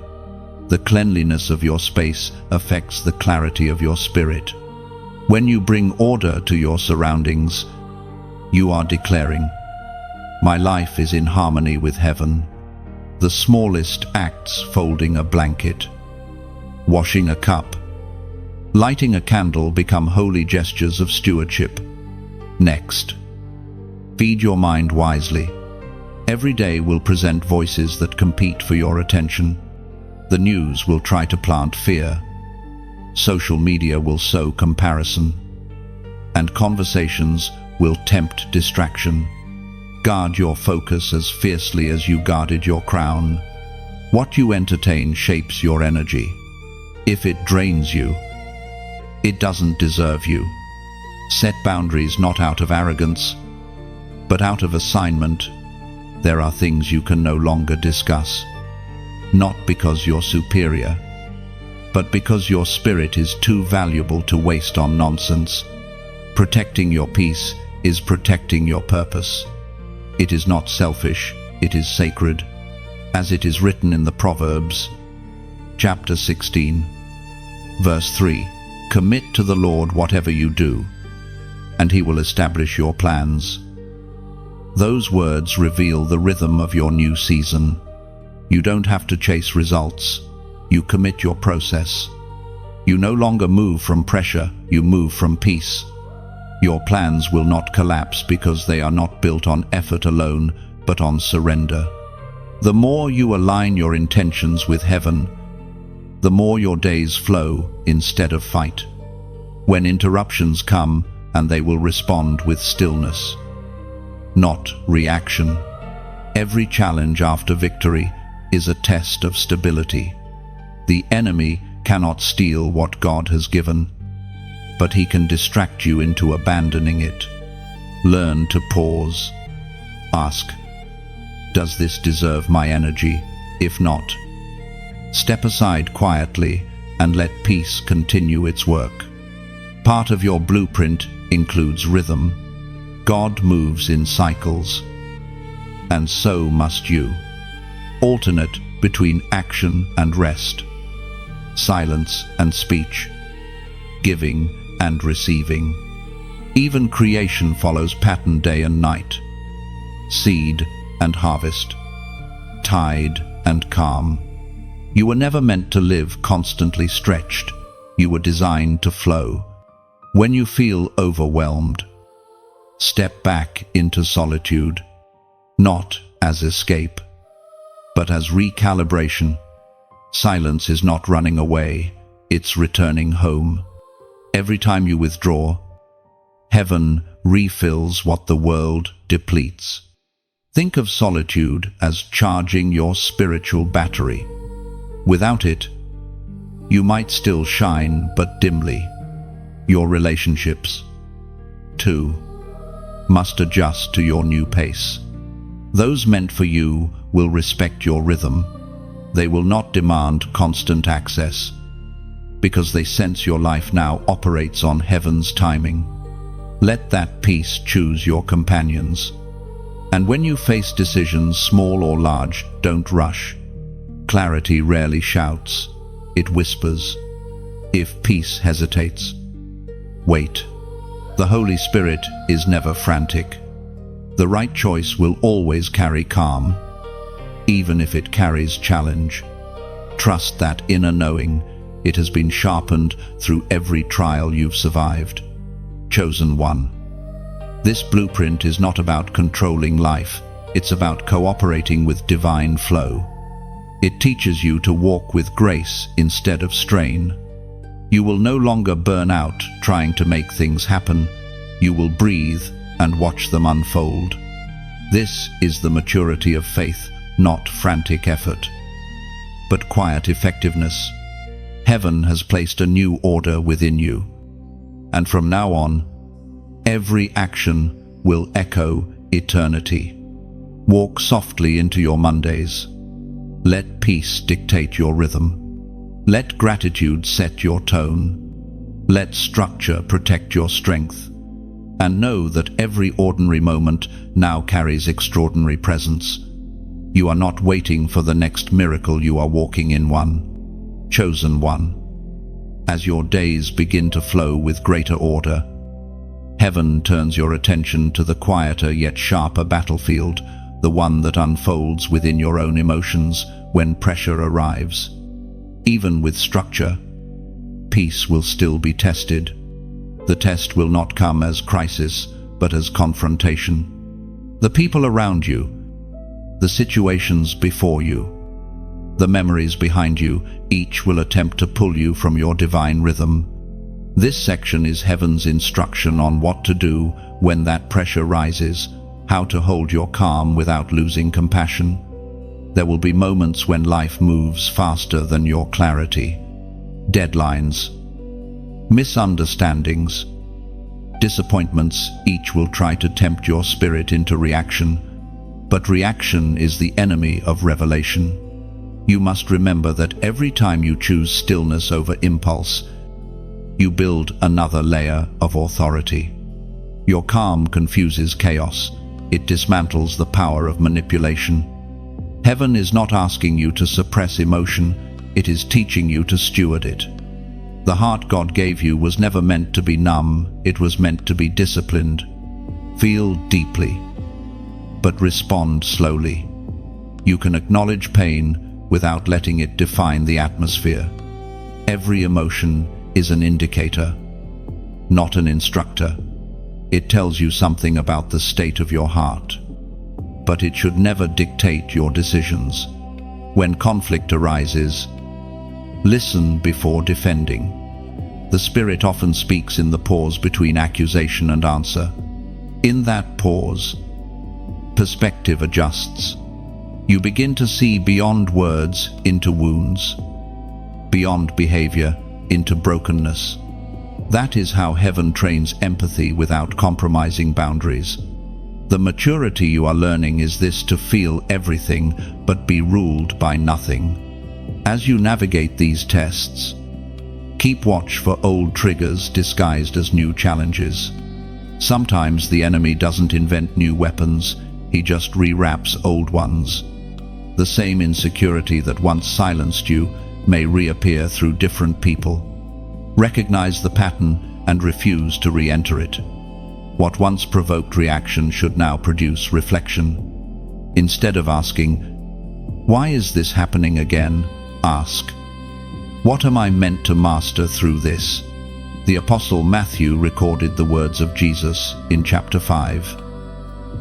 The cleanliness of your space affects the clarity of your spirit. When you bring order to your surroundings, you are declaring, "My life is in harmony with heaven." The smallest acts, folding a blanket, washing a cup, lighting a candle, become holy gestures of stewardship. Next, feed your mind wisely. Every day will present voices that compete for your attention. The news will try to plant fear. Social media will sow comparison. And conversations will tempt distraction. Guard your focus as fiercely as you guarded your crown. What you entertain shapes your energy. If it drains you, it doesn't deserve you. Set boundaries not out of arrogance, but out of assignment. There are things you can no longer discuss, not because you're superior, but because your spirit is too valuable to waste on nonsense. Protecting your peace is protecting your purpose. It is not selfish, it is sacred, as it is written in the Proverbs, chapter 16, verse 3, "Commit to the Lord whatever you do, and He will establish your plans." Those words reveal the rhythm of your new season. You don't have to chase results. You commit your process. You no longer move from pressure, you move from peace. Your plans will not collapse because they are not built on effort alone, but on surrender. The more you align your intentions with heaven, the more your days flow instead of fight. When interruptions come, and they will respond with stillness, not reaction. Every challenge after victory is a test of stability. The enemy cannot steal what God has given, but he can distract you into abandoning it. Learn to pause. Ask, "Does this deserve my energy? If not, step aside quietly and let peace continue its work." Part of your blueprint includes rhythm. God moves in cycles, and so must you. Alternate between action and rest, silence and speech, giving and receiving. Even creation follows pattern day and night, seed and harvest, tide and calm. You were never meant to live constantly stretched. You were designed to flow. When you feel overwhelmed, step back into solitude, not as escape, but as recalibration. Silence is not running away, it's returning home. Every time you withdraw, Heaven refills what the world depletes. Think of solitude as charging your spiritual battery. Without it, you might still shine, but dimly. Your relationships, too, must adjust to your new pace. Those meant for you will respect your rhythm. They will not demand constant access, because they sense your life now operates on heaven's timing. Let that peace choose your companions. And when you face decisions, small or large, don't rush. Clarity rarely shouts, it whispers. If peace hesitates, wait. The Holy Spirit is never frantic. The right choice will always carry calm, even if it carries challenge. Trust that inner knowing. It has been sharpened through every trial you've survived. Chosen one. This blueprint is not about controlling life. It's about cooperating with divine flow. It teaches you to walk with grace instead of strain. You will no longer burn out trying to make things happen. You will breathe and watch them unfold. This is the maturity of faith, not frantic effort, but quiet effectiveness. Heaven has placed a new order within you, and from now on, every action will echo eternity. Walk softly into your Mondays. Let peace dictate your rhythm. Let gratitude set your tone. Let structure protect your strength. And know that every ordinary moment now carries extraordinary presence. You are not waiting for the next miracle, you are walking in one. Chosen one. As your days begin to flow with greater order, heaven turns your attention to the quieter yet sharper battlefield, the one that unfolds within your own emotions when pressure arrives. Even with structure, peace will still be tested. The test will not come as crisis, but as confrontation. The people around you, the situations before you, the memories behind you, each will attempt to pull you from your divine rhythm. This section is heaven's instruction on what to do when that pressure rises, how to hold your calm without losing compassion. There will be moments when life moves faster than your clarity. Deadlines, misunderstandings, disappointments, each will try to tempt your spirit into reaction. But reaction is the enemy of revelation. You must remember that every time you choose stillness over impulse, you build another layer of authority. Your calm confuses chaos. It dismantles the power of manipulation. Heaven is not asking you to suppress emotion, it is teaching you to steward it. The heart God gave you was never meant to be numb, it was meant to be disciplined. Feel deeply, but respond slowly. You can acknowledge pain without letting it define the atmosphere. Every emotion is an indicator, not an instructor. It tells you something about the state of your heart, but it should never dictate your decisions. When conflict arises, listen before defending. The Spirit often speaks in the pause between accusation and answer. In that pause, perspective adjusts. You begin to see beyond words into wounds, beyond behavior into brokenness. That is how heaven trains empathy without compromising boundaries. The maturity you are learning is this: to feel everything but be ruled by nothing. As you navigate these tests, keep watch for old triggers disguised as new challenges. Sometimes the enemy doesn't invent new weapons, he just rewraps old ones. The same insecurity that once silenced you may reappear through different people. Recognize the pattern and refuse to re-enter it. What once provoked reaction should now produce reflection. Instead of asking, "Why is this happening again?" ask, "What am I meant to master through this?" The Apostle Matthew recorded the words of Jesus in chapter 5,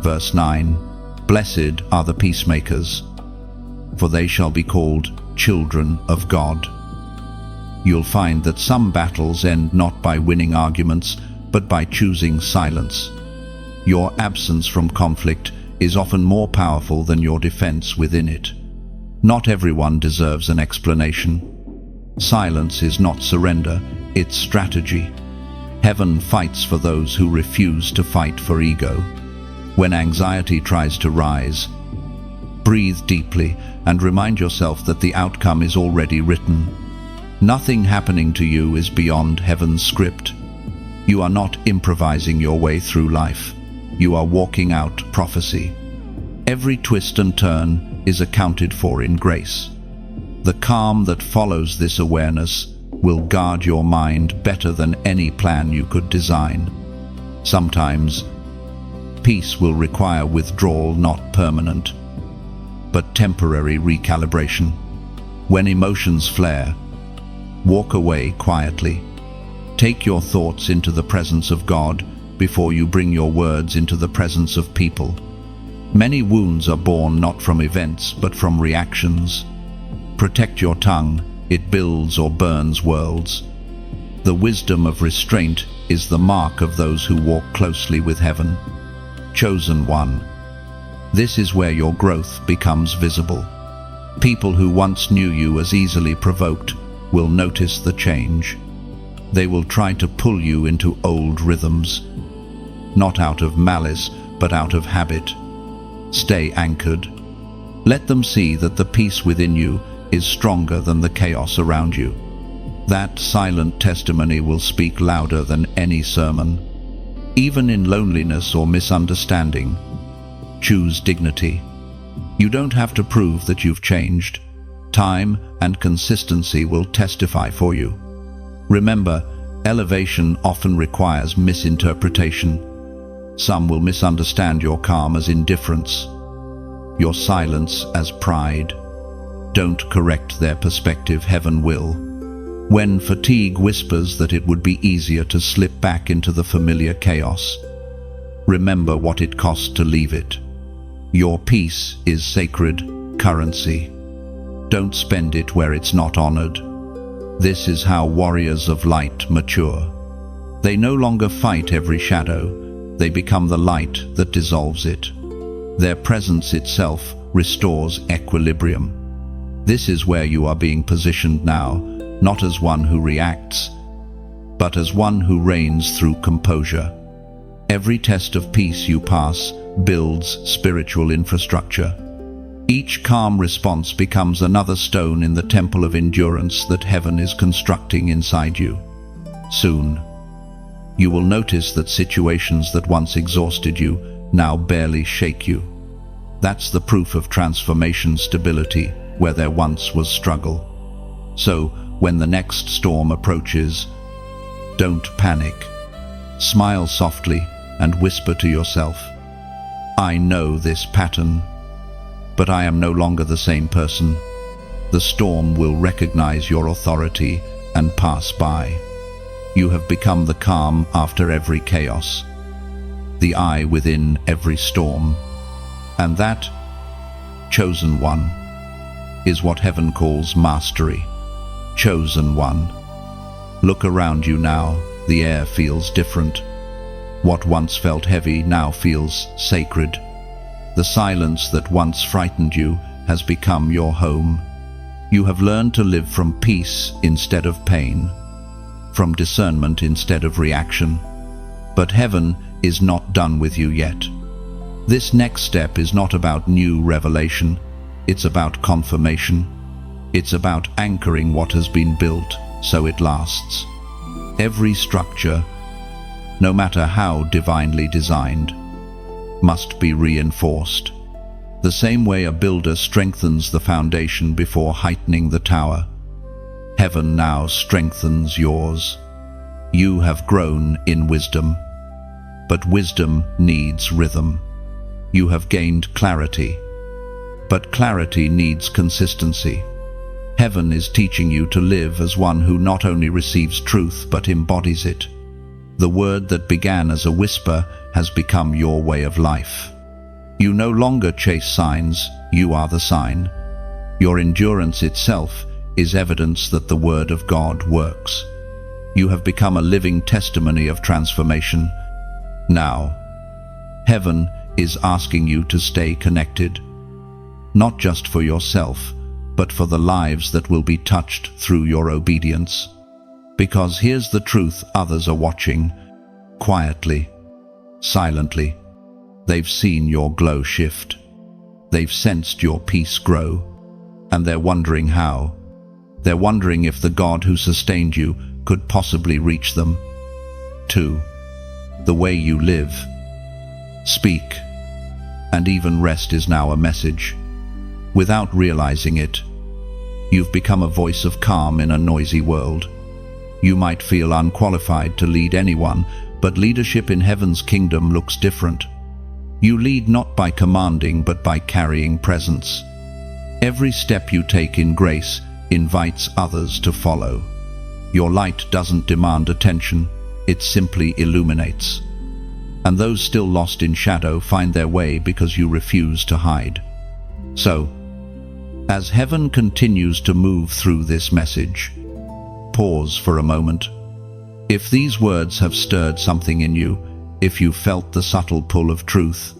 verse 9, "Blessed are the peacemakers, for they shall be called children of God." You'll find that some battles end not by winning arguments, but by choosing silence. Your absence from conflict is often more powerful than your defense within it. Not everyone deserves an explanation. Silence is not surrender, it's strategy. Heaven fights for those who refuse to fight for ego. When anxiety tries to rise, breathe deeply and remind yourself that the outcome is already written. Nothing happening to you is beyond heaven's script. You are not improvising your way through life. You are walking out prophecy. Every twist and turn is accounted for in grace. The calm that follows this awareness will guard your mind better than any plan you could design. Sometimes, peace will require withdrawal, not permanent, but temporary recalibration. When emotions flare, walk away quietly. Take your thoughts into the presence of God before you bring your words into the presence of people. Many wounds are born not from events, but from reactions. Protect your tongue, it builds or burns worlds. The wisdom of restraint is the mark of those who walk closely with heaven. Chosen one. This is where your growth becomes visible. People who once knew you as easily provoked will notice the change. They will try to pull you into old rhythms, not out of malice, but out of habit. Stay anchored. Let them see that the peace within you is stronger than the chaos around you. That silent testimony will speak louder than any sermon. Even in loneliness or misunderstanding, choose dignity. You don't have to prove that you've changed. Time and consistency will testify for you. Remember, elevation often requires misinterpretation. Some will misunderstand your calm as indifference, your silence as pride. Don't correct their perspective, heaven will. When fatigue whispers that it would be easier to slip back into the familiar chaos, remember what it cost to leave it. Your peace is sacred currency. Don't spend it where it's not honored. This is how warriors of light mature. They no longer fight every shadow, they become the light that dissolves it. Their presence itself restores equilibrium. This is where you are being positioned now, not as one who reacts, but as one who reigns through composure. Every test of peace you pass builds spiritual infrastructure. Each calm response becomes another stone in the temple of endurance that heaven is constructing inside you. Soon, you will notice that situations that once exhausted you now barely shake you. That's the proof of transformation stability where there once was struggle. So, when the next storm approaches, don't panic. Smile softly and whisper to yourself, I know this pattern, but I am no longer the same person. The storm will recognize your authority and pass by. You have become the calm after every chaos, the eye within every storm. And that, chosen one, is what heaven calls mastery. Chosen one. Look around you now, the air feels different. What once felt heavy now feels sacred. The silence that once frightened you has become your home. You have learned to live from peace instead of pain, from discernment instead of reaction. But heaven is not done with you yet. This next step is not about new revelation, it's about confirmation. It's about anchoring what has been built so it lasts. Every structure, no matter how divinely designed, must be reinforced. The same way a builder strengthens the foundation before heightening the tower, heaven now strengthens yours. You have grown in wisdom, but wisdom needs rhythm. You have gained clarity, but clarity needs consistency. Heaven is teaching you to live as one who not only receives truth but embodies it. The word that began as a whisper has become your way of life. You no longer chase signs, you are the sign. Your endurance itself is evidence that the word of God works. You have become a living testimony of transformation. Now, heaven is asking you to stay connected, not just for yourself, but for the lives that will be touched through your obedience. Because here's the truth: others are watching, quietly, silently. They've seen your glow shift. They've sensed your peace grow. And they're wondering how. They're wondering if the God who sustained you could possibly reach them. 2. The way you live, speak, and even rest is now a message. Without realizing it, you've become a voice of calm in a noisy world. You might feel unqualified to lead anyone, but leadership in heaven's kingdom looks different. You lead not by commanding, but by carrying presence. Every step you take in grace invites others to follow. Your light doesn't demand attention, it simply illuminates. And those still lost in shadow find their way because you refuse to hide. So, as heaven continues to move through this message, pause for a moment. If these words have stirred something in you, if you felt the subtle pull of truth,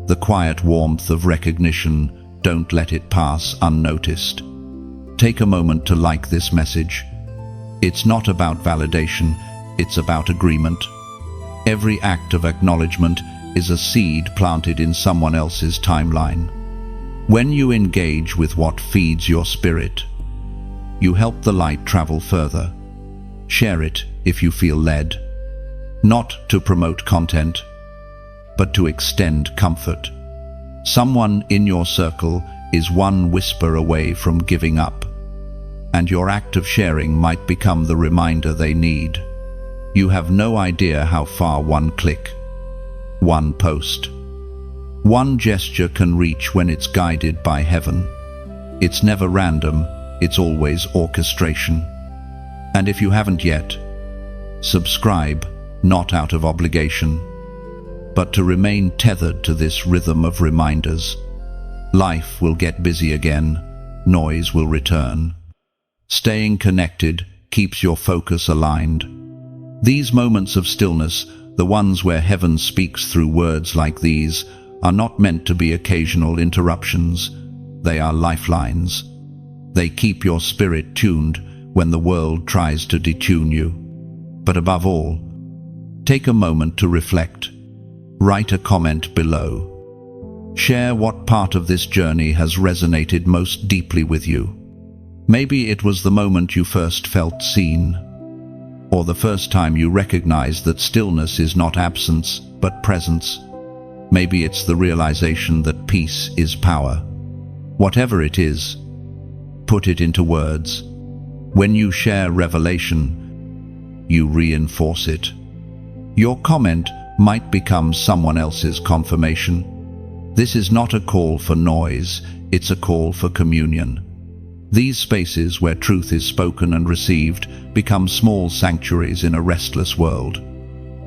the quiet warmth of recognition, don't let it pass unnoticed. Take a moment to like this message. It's not about validation, it's about agreement. Every act of acknowledgement is a seed planted in someone else's timeline. When you engage with what feeds your spirit, you help the light travel further. Share it if you feel led, not to promote content, but to extend comfort. Someone in your circle is one whisper away from giving up, and your act of sharing might become the reminder they need. You have no idea how far one click, one post, one gesture can reach when it's guided by heaven. It's never random, it's always orchestration. And if you haven't yet, subscribe, not out of obligation, but to remain tethered to this rhythm of reminders. Life will get busy again, noise will return. Staying connected keeps your focus aligned. These moments of stillness, the ones where heaven speaks through words like these, are not meant to be occasional interruptions. They are lifelines. They keep your spirit tuned when the world tries to detune you. But above all, take a moment to reflect. Write a comment below. Share what part of this journey has resonated most deeply with you. Maybe it was the moment you first felt seen, or the first time you recognized that stillness is not absence, but presence. Maybe it's the realization that peace is power. Whatever it is, put it into words. When you share revelation, you reinforce it. Your comment might become someone else's confirmation. This is not a call for noise, it's a call for communion. These spaces where truth is spoken and received become small sanctuaries in a restless world.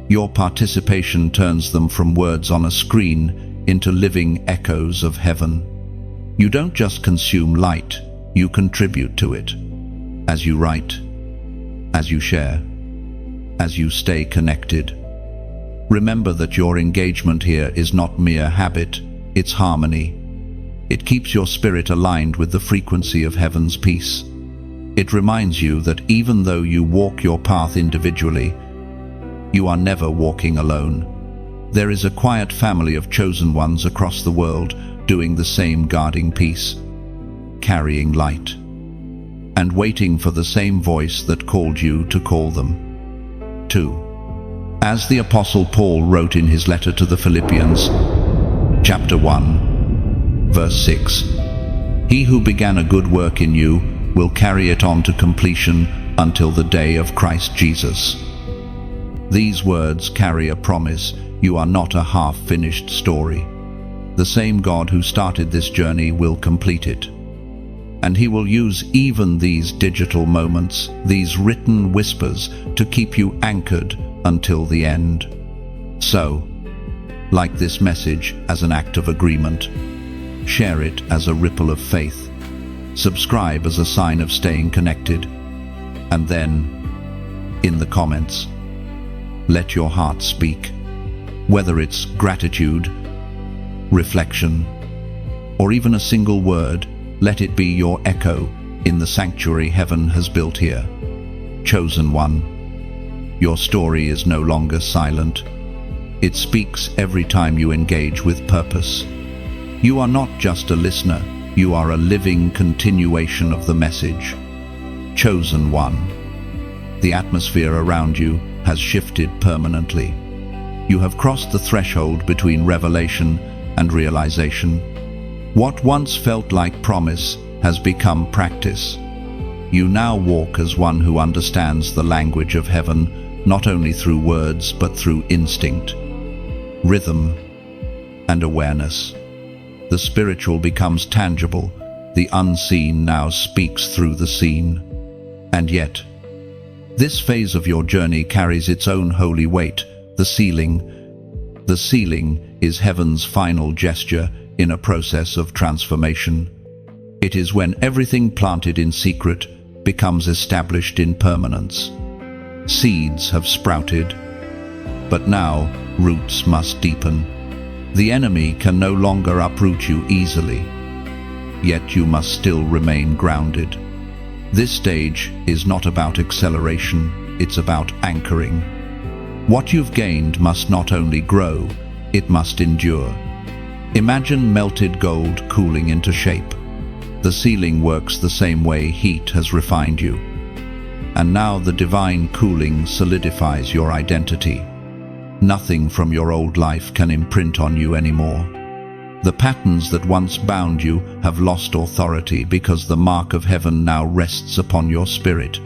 Your participation turns them from words on a screen into living echoes of heaven. You don't just consume light, you contribute to it. As you write, as you share, as you stay connected. Remember that your engagement here is not mere habit, it's harmony. It keeps your spirit aligned with the frequency of heaven's peace. It reminds you that even though you walk your path individually, you are never walking alone. There is a quiet family of chosen ones across the world doing the same, guarding peace, carrying light, and waiting for the same voice that called you to call them. 2. As the Apostle Paul wrote in his letter to the Philippians, chapter 1, verse 6, "He who began a good work in you will carry it on to completion until the day of Christ Jesus." These words carry a promise. You are not a half-finished story. The same God who started this journey will complete it. And He will use even these digital moments, these written whispers, to keep you anchored until the end. So, like this message as an act of agreement, share it as a ripple of faith, subscribe as a sign of staying connected, and then, in the comments. Let your heart speak. Whether it's gratitude, reflection, or even a single word, let it be your echo in the sanctuary heaven has built here. Chosen one, your story is no longer silent. It speaks every time you engage with purpose. You are not just a listener, you are a living continuation of the message. Chosen one. The atmosphere around you has shifted permanently. You have crossed the threshold between revelation and realization. What once felt like promise has become practice. You now walk as one who understands the language of heaven, not only through words but through instinct, rhythm, and awareness. The spiritual becomes tangible. The unseen now speaks through the seen. And yet, this phase of your journey carries its own holy weight, the sealing. The sealing is heaven's final gesture in a process of transformation. It is when everything planted in secret becomes established in permanence. Seeds have sprouted, but now roots must deepen. The enemy can no longer uproot you easily, yet you must still remain grounded. This stage is not about acceleration, it's about anchoring. What you've gained must not only grow, it must endure. Imagine melted gold cooling into shape. The sealing works the same way heat has refined you. And now the divine cooling solidifies your identity. Nothing from your old life can imprint on you anymore. The patterns that once bound you have lost authority because the mark of heaven now rests upon your spirit.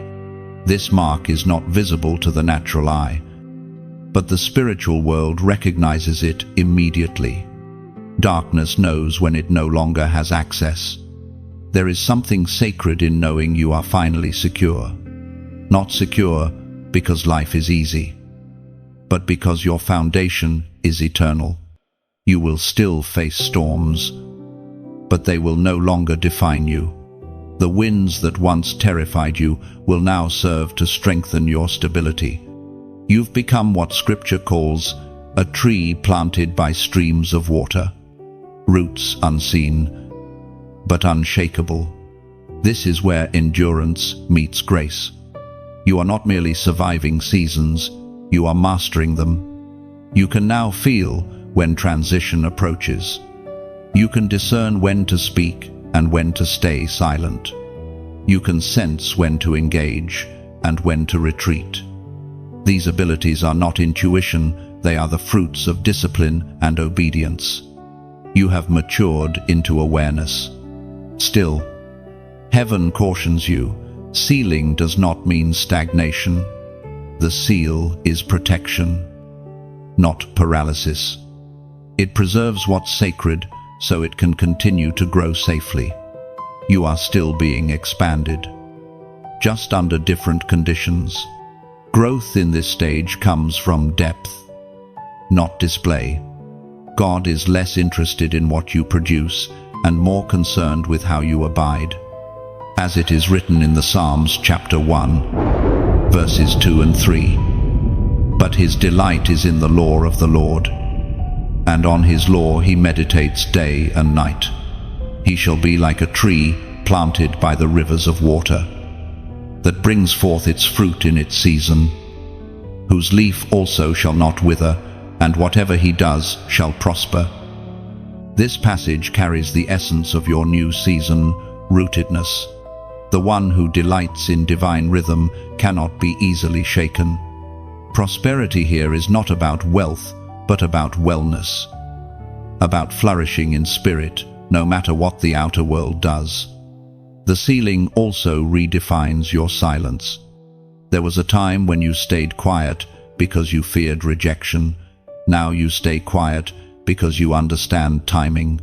This mark is not visible to the natural eye, but the spiritual world recognizes it immediately. Darkness knows when it no longer has access. There is something sacred in knowing you are finally secure. Not secure because life is easy, but because your foundation is eternal. You will still face storms, but they will no longer define you. The winds that once terrified you will now serve to strengthen your stability. You've become what Scripture calls a tree planted by streams of water. Roots unseen, but unshakable. This is where endurance meets grace. You are not merely surviving seasons, you are mastering them. You can now feel when transition approaches. You can discern when to speak and when to stay silent. You can sense when to engage and when to retreat. These abilities are not intuition, they are the fruits of discipline and obedience. You have matured into awareness. Still, heaven cautions you, sealing does not mean stagnation. The seal is protection, not paralysis. It preserves what's sacred so it can continue to grow safely. You are still being expanded, just under different conditions. Growth in this stage comes from depth, not display. God is less interested in what you produce and more concerned with how you abide. As it is written in the Psalms chapter 1, verses 2 and 3, "But his delight is in the law of the Lord, and on his law he meditates day and night. He shall be like a tree planted by the rivers of water, that brings forth its fruit in its season, whose leaf also shall not wither, and whatever he does shall prosper." This passage carries the essence of your new season, rootedness. The one who delights in divine rhythm cannot be easily shaken. Prosperity here is not about wealth, but about wellness, about flourishing in spirit, no matter what the outer world does. The sealing also redefines your silence. There was a time when you stayed quiet because you feared rejection. Now you stay quiet because you understand timing.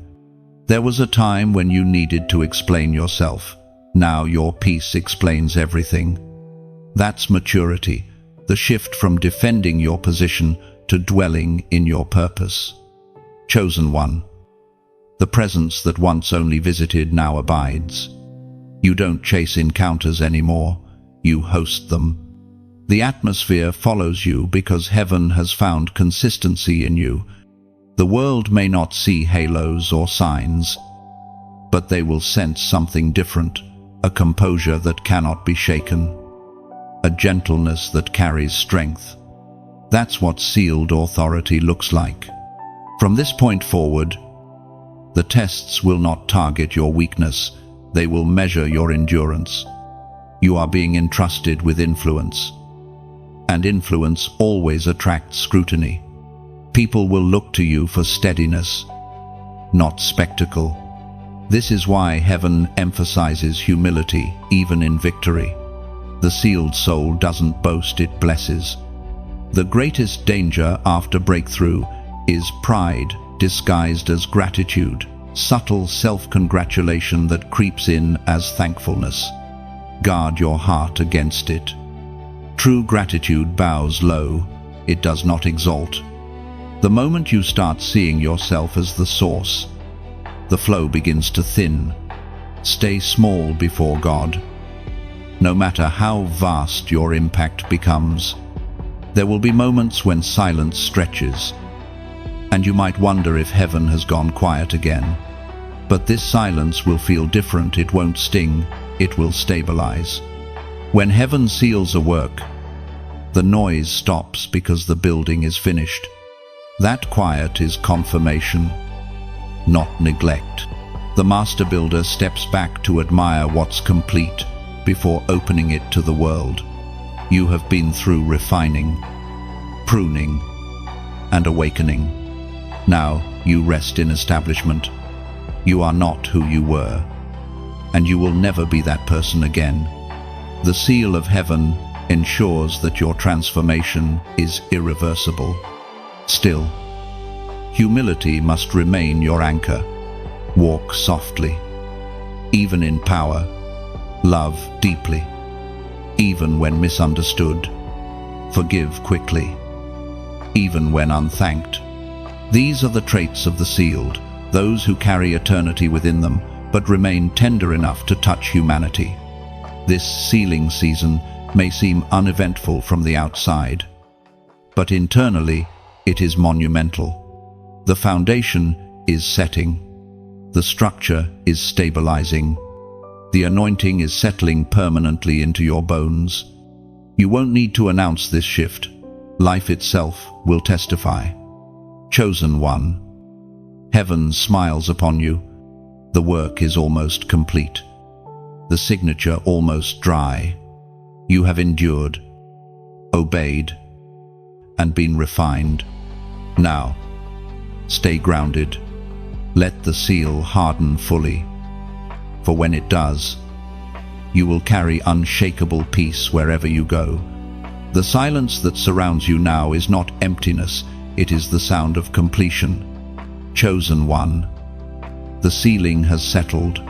There was a time when you needed to explain yourself. Now your peace explains everything. That's maturity, the shift from defending your position to dwelling in your purpose. Chosen one. The presence that once only visited now abides. You don't chase encounters anymore, you host them. The atmosphere follows you because heaven has found consistency in you. The world may not see halos or signs, but they will sense something different, a composure that cannot be shaken, a gentleness that carries strength. That's what sealed authority looks like. From this point forward, the tests will not target your weakness, they will measure your endurance. You are being entrusted with influence, and influence always attracts scrutiny. People will look to you for steadiness, not spectacle. This is why heaven emphasizes humility, even in victory. The sealed soul doesn't boast, it blesses. The greatest danger after breakthrough is pride disguised as gratitude, subtle self-congratulation that creeps in as thankfulness. Guard your heart against it. True gratitude bows low, it does not exalt. The moment you start seeing yourself as the source, the flow begins to thin. Stay small before God. No matter how vast your impact becomes, there will be moments when silence stretches, and you might wonder if heaven has gone quiet again. But this silence will feel different, it won't sting, it will stabilize. When heaven seals a work, the noise stops because the building is finished. That quiet is confirmation, not neglect. The master builder steps back to admire what's complete before opening it to the world. You have been through refining, pruning, and awakening. Now you rest in establishment. You are not who you were, and you will never be that person again. The seal of heaven ensures that your transformation is irreversible. Still, humility must remain your anchor. Walk softly, even in power. Love deeply, even when misunderstood. Forgive quickly, even when unthanked. These are the traits of the sealed, those who carry eternity within them, but remain tender enough to touch humanity. This sealing season may seem uneventful from the outside, but internally it is monumental. The foundation is setting. The structure is stabilizing. The anointing is settling permanently into your bones. You won't need to announce this shift. Life itself will testify. Chosen one, heaven smiles upon you. The work is almost complete. The signature almost dry. You have endured, obeyed, and been refined. Now, stay grounded. Let the seal harden fully. For when it does, you will carry unshakable peace wherever you go. The silence that surrounds you now is not emptiness, it is the sound of completion. Chosen one, the ceiling has settled.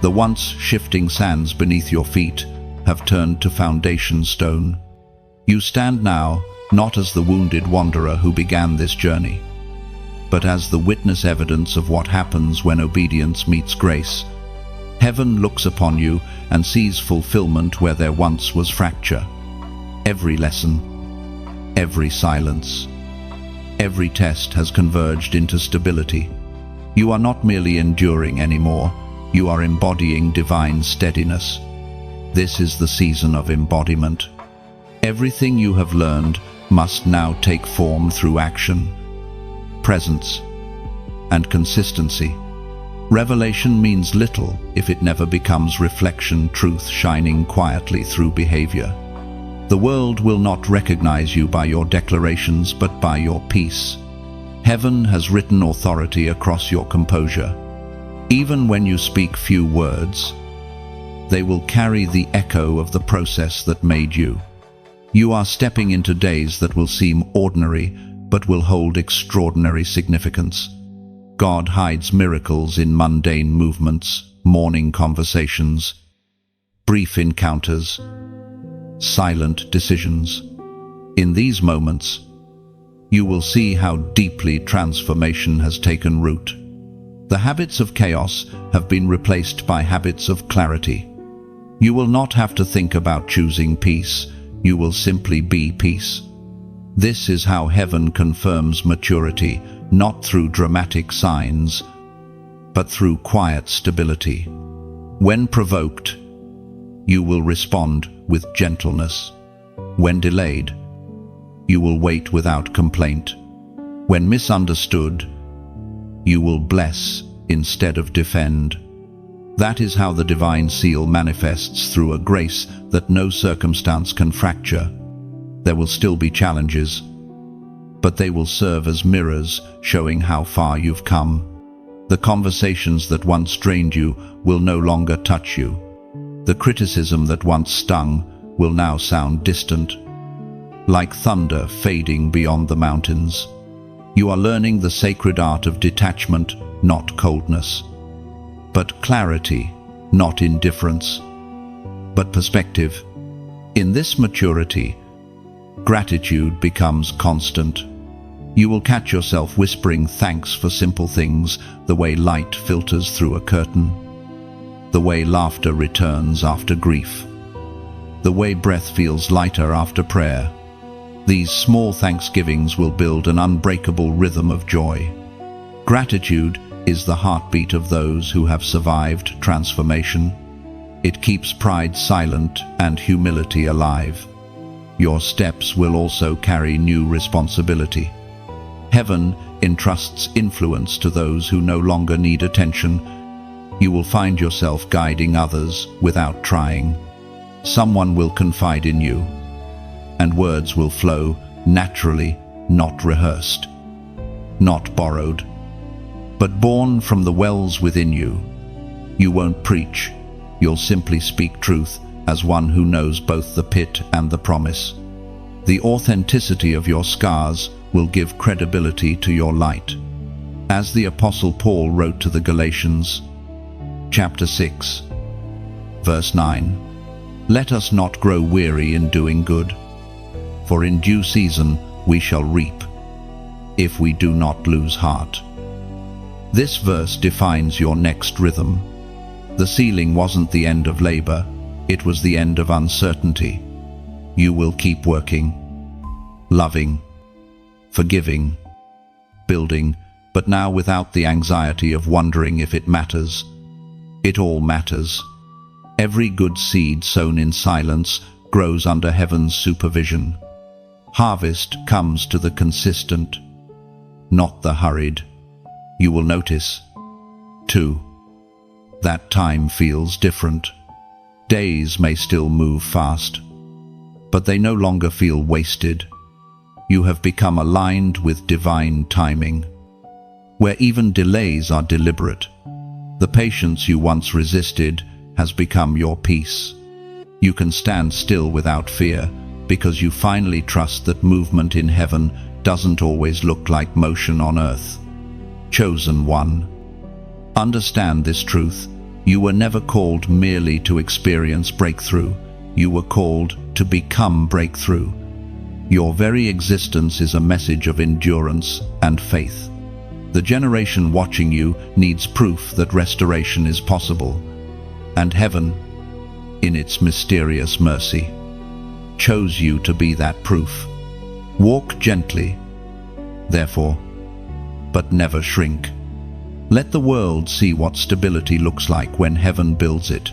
The once shifting sands beneath your feet have turned to foundation stone. You stand now not as the wounded wanderer who began this journey, but as the witness evidence of what happens when obedience meets grace. Heaven looks upon you and sees fulfillment where there once was fracture. Every lesson, every silence, every test has converged into stability. You are not merely enduring anymore, you are embodying divine steadiness. This is the season of embodiment. Everything you have learned must now take form through action, presence, and consistency. Revelation means little if it never becomes reflection, truth shining quietly through behavior. The world will not recognize you by your declarations, but by your peace. Heaven has written authority across your composure. Even when you speak few words, they will carry the echo of the process that made you. You are stepping into days that will seem ordinary, but will hold extraordinary significance. God hides miracles in mundane movements, morning conversations, brief encounters, silent decisions. In these moments, you will see how deeply transformation has taken root. The habits of chaos have been replaced by habits of clarity. You will not have to think about choosing peace. you will simply be peace. This is how heaven confirms maturity, not through dramatic signs, but through quiet stability. When provoked, you will respond with gentleness. When delayed, you will wait without complaint. When misunderstood, you will bless instead of defend. That is how the divine seal manifests, through a grace that no circumstance can fracture. There will still be challenges, but they will serve as mirrors showing how far you've come. The conversations that once drained you will no longer touch you. The criticism that once stung will now sound distant, like thunder fading beyond the mountains. You are learning the sacred art of detachment, not coldness, but clarity, not indifference, but perspective. In this maturity, gratitude becomes constant. You will catch yourself whispering thanks for simple things, the way light filters through a curtain, the way laughter returns after grief, the way breath feels lighter after prayer. These small thanksgivings will build an unbreakable rhythm of joy. Gratitude is the heartbeat of those who have survived transformation. It keeps pride silent and humility alive. Your steps will also carry new responsibility. Heaven entrusts influence to those who no longer need attention. You will find yourself guiding others without trying. Someone will confide in you, and words will flow naturally, not rehearsed, not borrowed, but born from the wells within you. You won't preach, you'll simply speak truth as one who knows both the pit and the promise. The authenticity of your scars will give credibility to your light. As the Apostle Paul wrote to the Galatians, chapter 6, verse 9, "Let us not grow weary in doing good, for in due season we shall reap, if we do not lose heart." This verse defines your next rhythm. The sealing wasn't the end of labor, it was the end of uncertainty. You will keep working, loving, forgiving, building, but now without the anxiety of wondering if it matters. It all matters. Every good seed sown in silence grows under heaven's supervision. Harvest comes to the consistent, not the hurried. You will notice, too, that time feels different. Days may still move fast, but they no longer feel wasted. You have become aligned with divine timing, where even delays are deliberate. The patience you once resisted has become your peace. You can stand still without fear, because you finally trust that movement in heaven doesn't always look like motion on earth. Chosen one. Understand this truth. You were never called merely to experience breakthrough. You were called to become breakthrough. Your very existence is a message of endurance and faith. The generation watching you needs proof that restoration is possible, and heaven, in its mysterious mercy, chose you to be that proof. Walk gently, therefore, but never shrink. Let the world see what stability looks like when heaven builds it.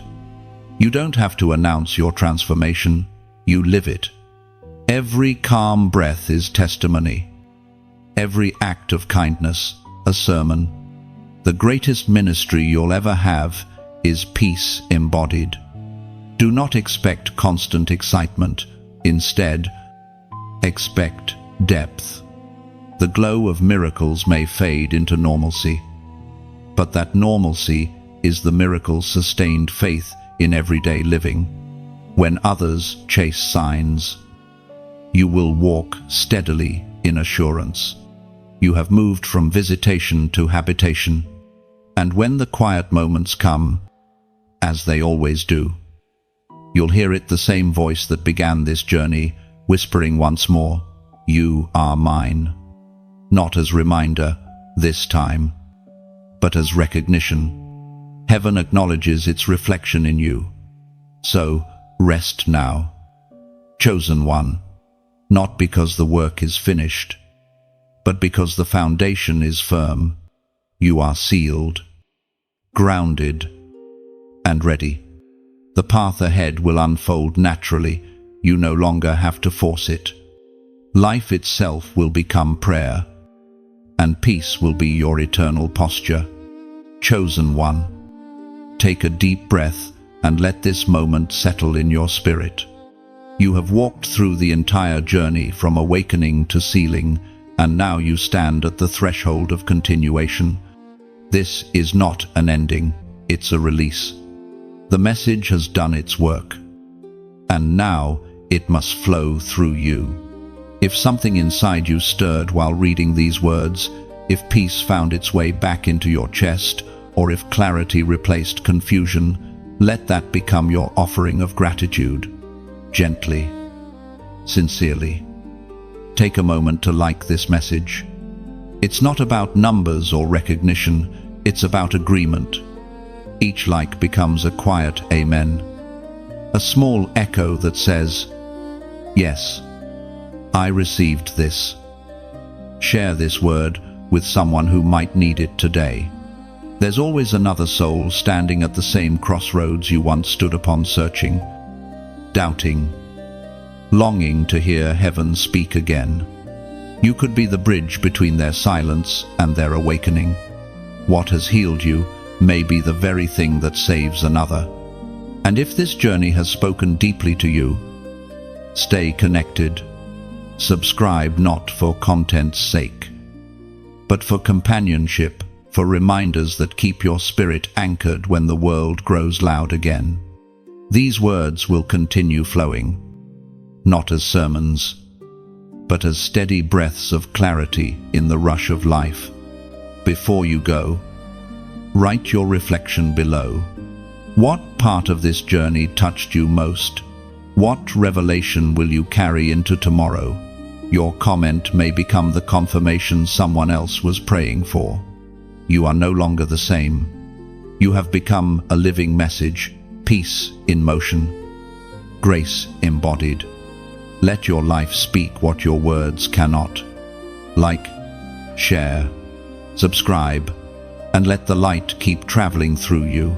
You don't have to announce your transformation, you live it. Every calm breath is testimony. Every act of kindness, a sermon. The greatest ministry you'll ever have is peace embodied. Do not expect constant excitement. Instead, expect depth. The glow of miracles may fade into normalcy, but that normalcy is the miracle-sustained faith in everyday living. When others chase signs, you will walk steadily in assurance. You have moved from visitation to habitation, and when the quiet moments come, as they always do, you'll hear it, the same voice that began this journey, whispering once more, "You are mine." Not as reminder, this time, but as recognition. Heaven acknowledges its reflection in you. So, rest now. chosen one, not because the work is finished, but because the foundation is firm. You are sealed, grounded, and ready. The path ahead will unfold naturally. You no longer have to force it. Life itself will become prayer, and peace will be your eternal posture. Chosen one, take a deep breath and let this moment settle in your spirit. You have walked through the entire journey from awakening to sealing, and now you stand at the threshold of continuation. This is not an ending, it's a release. The message has done its work, and now it must flow through you. If something inside you stirred while reading these words, if peace found its way back into your chest, or if clarity replaced confusion, let that become your offering of gratitude. Gently, sincerely, take a moment to like this message. It's not about numbers or recognition, it's about agreement. Each like becomes a quiet amen, a small echo that says, "Yes, I received this." Share this word with someone who might need it today. There's always another soul standing at the same crossroads you once stood upon, searching, doubting, longing to hear heaven speak again. You could be the bridge between their silence and their awakening. What has healed you may be the very thing that saves another. And if this journey has spoken deeply to you, stay connected. Subscribe not for content's sake, but for companionship, for reminders that keep your spirit anchored when the world grows loud again. These words will continue flowing, not as sermons, but as steady breaths of clarity in the rush of life. Before you go, write your reflection below. What part of this journey touched you most? What revelation will you carry into tomorrow? Your comment may become the confirmation someone else was praying for. You are no longer the same. You have become a living message, peace in motion, grace embodied. Let your life speak what your words cannot. Like, share, subscribe, and let the light keep traveling through you.